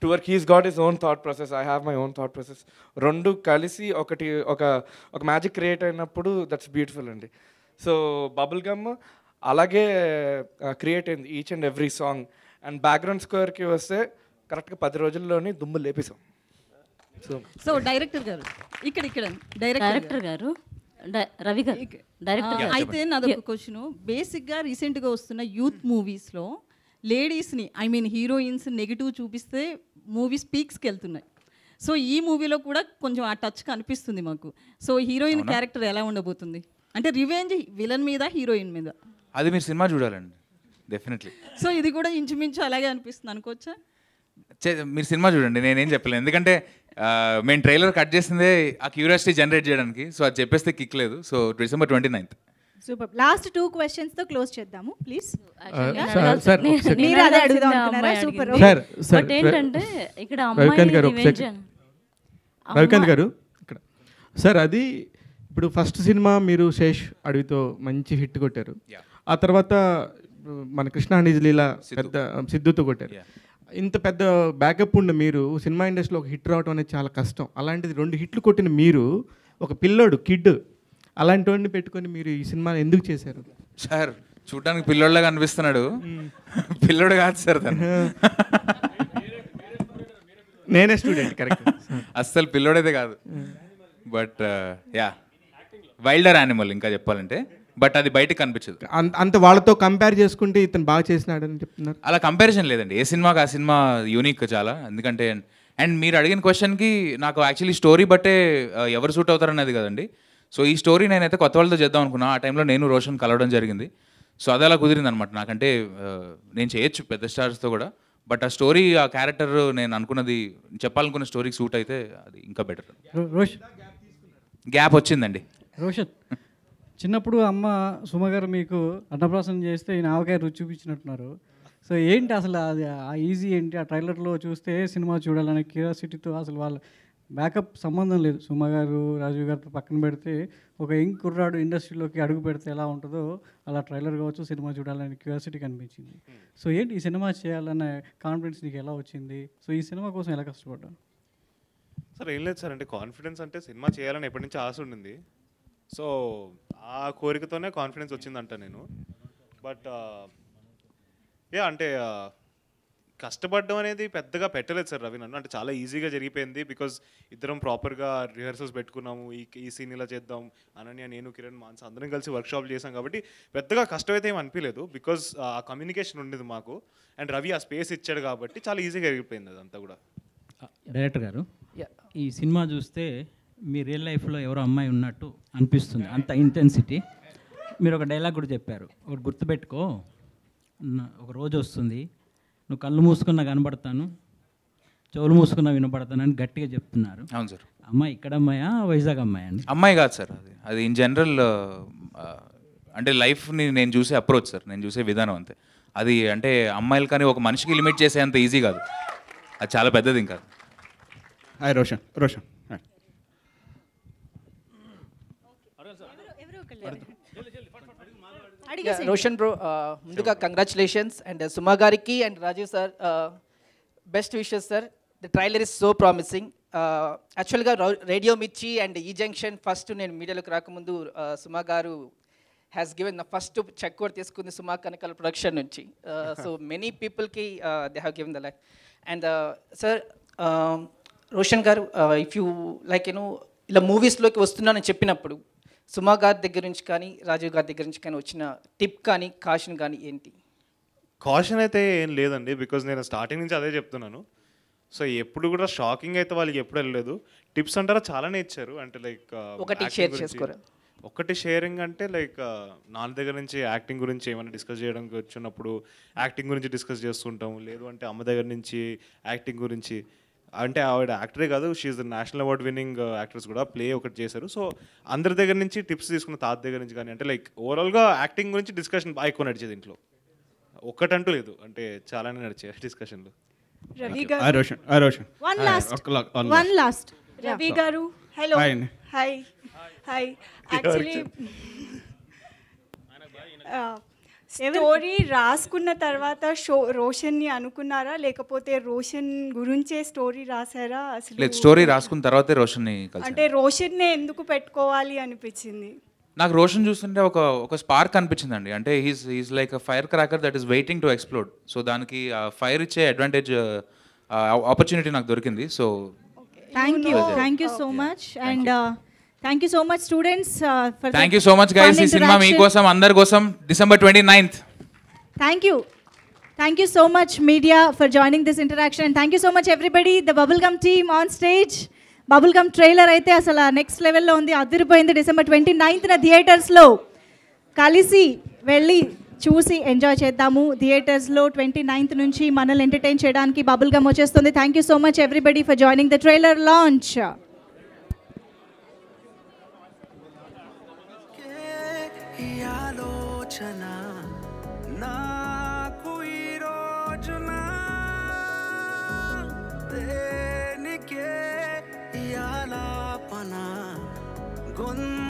to work. He's got his own thought process, I have my own thought process. రెండు కలిసి ఒక మ్యాజిక్ క్రియేట్ అయినప్పుడు దట్స్ బ్యూటిఫుల్ అండి. సో బబుల్ గమ్ అలాగే క్రియేట్ అయింది each and every song. And background స్కోర్కి వస్తే కరెక్ట్గా 10 రోజుల్లోని దుమ్ము లేపేసాం. సో డైరెక్టర్ గారు ఇక్కడ డైరెక్టర్ గారు రవి గారు డైరెక్టర్ అయితే నాదొక క్వశ్చన్. బేసిక్గా రీసెంట్గా వస్తున్న యూత్ మూవీస్లో లేడీస్ని ఐ మీన్ హీరోయిన్స్ నెగిటివ్ చూపిస్తే మూవీస్ పీక్స్కి వెళ్తున్నాయి. సో ఈ మూవీలో కూడా కొంచెం ఆ టచ్ కనిపిస్తుంది మాకు. సో హీరోయిన్ క్యారెక్టర్ ఎలా ఉండబోతుంది? అంటే రివెంజ్ విలన్ మీద హీరోయిన్ మీద. అది మీరు సినిమా చూడాలండి డెఫినెట్లీ. సో ఇది కూడా ఇంచుమించు అలాగే అనిపిస్తుంది అనుకోవచ్చా? మీరు సినిమా చూడండి, నేనేం చెప్పలేను. ఎందుకంటే మేము ట్రైలర్ కట్ చేసిందే ఆ క్యూరియాసిటీ జనరేట్ చేయడానికి. సో అది చెప్పేస్తే కిక్ లేదు. So December 29th. Super. Last 2 questions తో క్లోజ్ చేద్దాము ప్లీజ్. మీరు అదే అడుగుదాం అనుకున్నారా? సూపర్. బట్ ఏంటంటే ఇక్కడ రవికాంత్ గారు ఇక్కడ సార్, అది ఇప్పుడు ఫస్ట్ సినిమా మీరు శేష్ అడవితో మంచి హిట్ కొట్టారు. ఆ తర్వాత మన కృష్ణ నిజలీల పెద్ద సిద్ధుతో కొట్టారు. ఇంత పెద్ద బ్యాకప్ ఉండి మీరు సినిమా ఇండస్ట్రీలో ఒక హిట్ రావడం అనేది చాలా కష్టం. అలాంటిది 2 హిట్లు కొట్టిన మీరు ఒక పిల్లోడు కిడ్ అలాంటి వాడిని పెట్టుకొని మీరు ఈ సినిమాని ఎందుకు చేశారు? సార్ చూడడానికి పిల్లోడ్లాగా అనిపిస్తున్నాడు, పిల్లోడు కాదు సార్. నేనే స్టూడెంట్ కరెక్ట్, అస్సలు పిల్లోడైతే కాదు. బట్ యా వైల్డర్ యానిమల్ ఇంకా చెప్పాలంటే. బట్ అది బయటకు కనిపించదు. అంత వాళ్ళతో కంపేర్ చేసుకుంటే ఇతను బాగా చేసినాడని చెప్తున్నారు. అలా కంపారిజన్ లేదండి. ఏ సినిమాకి ఆ సినిమా యూనిక్ చాలా. ఎందుకంటే అండ్ మీరు అడిగిన క్వశ్చన్కి నాకు యాక్చువల్లీ స్టోరీ బట్టే ఎవరు సూట్ అవుతారనేది కదండి. సో ఈ స్టోరీ నేనైతే కొత్త వాళ్ళతో చేద్దాం అనుకున్నా. ఆ టైంలో నేను రోషన్ కలవడం జరిగింది. సో అది అలా కుదిరింది అనమాట. నాకంటే నేను చేయొచ్చు పెద్ద స్టార్స్తో కూడా, బట్ ఆ స్టోరీ ఆ క్యారెక్టర్ నేను అనుకున్నది చెప్పాలనుకున్న స్టోరీకి సూట్ అయితే అది ఇంకా బెటర్. గ్యాప్ వచ్చిందండి. రోషన్, చిన్నప్పుడు అమ్మ సుమ గారు మీకు అన్నప్రాసన చేస్తే ఈ ఆవకాయ రుచి చూపించినట్టున్నారు. సో ఏంటి అసలు అది ఆ ఈజీ ఏంటి? ఆ ట్రైలర్లో చూస్తే సినిమా చూడాలనే క్యూరియాసిటీతో అసలు వాళ్ళ బ్యాకప్ సంబంధం లేదు. సుమ గారు రాజీవ్ గారితో పక్కన పెడితే ఒక యంగ్ కుర్రాడు ఇండస్ట్రీలోకి అడుగు పెడితే ఎలా ఉంటుందో అలా ట్రైలర్ కావచ్చు సినిమా చూడాలనే క్యూరియాసిటీ కనిపించింది. సో ఏంటి ఈ సినిమా చేయాలనే కాన్ఫిడెన్స్ నీకు ఎలా వచ్చింది? సో ఈ సినిమా కోసం ఎలా కష్టపడ్డాను? సార్ ఏం లేదు సార్, అంటే కాన్ఫిడెన్స్ అంటే సినిమా చేయాలని ఎప్పటి నుంచి ఆశ ఉండింది. సో ఆ కోరికతోనే కాన్ఫిడెన్స్ వచ్చిందంట నేను. బట్ యా అంటే కష్టపడడం అనేది పెద్దగా పెట్టలేదు సార్ రవి నన్ను. అంటే చాలా ఈజీగా జరిగిపోయింది. బికాజ్ ఇద్దరం ప్రాపర్గా రిహర్సల్స్ పెట్టుకున్నాము. ఈ సీన్ ఇలా చేద్దాం, అనన్య, నేను, కిరణ్, మాన్స అందరం కలిసి వర్క్షాప్ చేసాం. కాబట్టి పెద్దగా కష్టమైతే ఏం అనిపించలేదు. బికాజ్ ఆ కమ్యూనికేషన్ ఉండేది మాకు. అండ్ రవి ఆ స్పేస్ ఇచ్చాడు కాబట్టి చాలా ఈజీగా జరిగిపోయింది అదంతా కూడా. డైరెక్టర్ గారు, ఈ సినిమా చూస్తే మీ రియల్ లైఫ్లో ఎవరో అమ్మాయి ఉన్నట్టు అనిపిస్తుంది, అంత ఇంటెన్సిటీ. మీరు ఒక డైలాగ్ కూడా చెప్పారు, ఒకటి గుర్తుపెట్టుకో, ఒక రోజు వస్తుంది నువ్వు కళ్ళు మూసుకున్నా కనబడతాను, చెవులు మూసుకున్నా వినపడతాను అని గట్టిగా చెప్తున్నారు. అవును సార్. అమ్మాయి ఇక్కడ అమ్మాయా వైజాగ్ అమ్మాయి అండి? అమ్మాయి కాదు సార్, అది ఇన్ జనరల్ అంటే లైఫ్ని నేను చూసే అప్రోచ్ సార్, నేను చూసే విధానం అంతే. అది అంటే అమ్మాయిలు కానీ ఒక మనిషికి లిమిట్ చేసే అంత ఈజీ కాదు, అది చాలా పెద్దది. ఇంకా హాయ్ రోషన్. రోషన్ బ్రో, ముందుగా కంగ్రాచులేషన్స్ అండ్ సుమా గారికి and Rajiv sir best wishes sir. The trailer is so promising. యాక్చువల్గా రేడియో మిర్చి అండ్ ఈ జంక్షన్ ఫస్ట్ నేను మీడియాలోకి రాకముందు Suma garu has given the first cheque కూడా తీసుకుంది సుమా కనకల్ ప్రొడక్షన్ నుంచి. సో మెనీ పీపుల్కి they have given the life. And sir Roshan garu, if you like you know ఇలా మూవీస్లోకి వస్తున్నానని చెప్పినప్పుడు సుమా గారి దగ్గర నుంచి కానీ రాజీవ్ గారి దగ్గర నుంచి కానీ వచ్చిన టిప్ కానీ కాషన్ కానీ ఏంటి? కాషన్ అయితే ఏం లేదండి, బికాజ్ నేను స్టార్టింగ్ నుంచి అదే చెప్తున్నాను. సో ఎప్పుడు కూడా షాకింగ్ అయితే వాళ్ళకి ఎప్పుడు వెళ్ళలేదు. టిప్స్ అంటారా చాలానే ఇచ్చారు. అంటే లైక్ ఒకటి షేర్ చేసుకోరా? ఒకటి షేరింగ్ అంటే లైక్ నాన్న దగ్గర నుంచి యాక్టింగ్ గురించి ఏమైనా డిస్కస్ చేయడానికి వచ్చినప్పుడు యాక్టింగ్ గురించి డిస్కస్ చేస్తుంటాము. లేదు అంటే అమ్మ దగ్గర నుంచి యాక్టింగ్ గురించి, అంటే ఆవిడ యాక్టరే కాదు, she's the national award winning actors కూడా, ప్లే ఒకటి చేశారు. సో అందరి దగ్గర నుంచి టిప్స్ తీసుకున్న, తాత దగ్గర నుంచి కానీ, అంటే లైక్ ఓవరాల్గా యాక్టింగ్ గురించి డిస్కషన్ బాగా ఎక్కువ నడిచేది ఇంట్లో. ఒక్కటంటూ లేదు, అంటే చాలానే నడిచాయి డిస్కషన్లు. రవి గారు, రవి గారు, hello, hi hi. Actually story రాసుకున్న తర్వాత రోషన్ని అనుకున్నారా, లేకపోతే రోషన్ గురించే స్టోరీ రాసారా? అసలు స్టోరీ రాసుకున్న తర్వాతే రోషన్ని కలిసి, అంటే రోషన్నే ఎందుకు పెట్టుకోవాలి అనిపించింది? నాకు రోషన్ చూస్తుంటే ఒక స్పార్క్ అనిపించిందండి. అంటే he's like a fire cracker that is waiting to explode. So దానికి ఫైర్ ఇచ్చే అడ్వాంటేజ్ ఆపర్చునిటీ నాకు దొరికింది. So thank you so much. And thank you so much students. Thank you so much guys. ఈ cinema మీకోసం, అందరి కోసం, December 29th. Thank you so much media for joining this interaction. And thank you so much everybody, the Bubblegum team on stage. Bubblegum trailer అయితే అసలు next లెవెల్లో ఉంది, అదిరిపోయింది. December 29th థియేటర్స్లో కలిసి వెళ్ళి చూసి ఎంజాయ్ చేద్దాము. థియేటర్స్లో 29th నుంచి మనల్ని ఎంటర్టైన్ చేయడానికి బబుల్గమ్ వచ్చేస్తుంది. Thank you so much everybody for joining the trailer launch.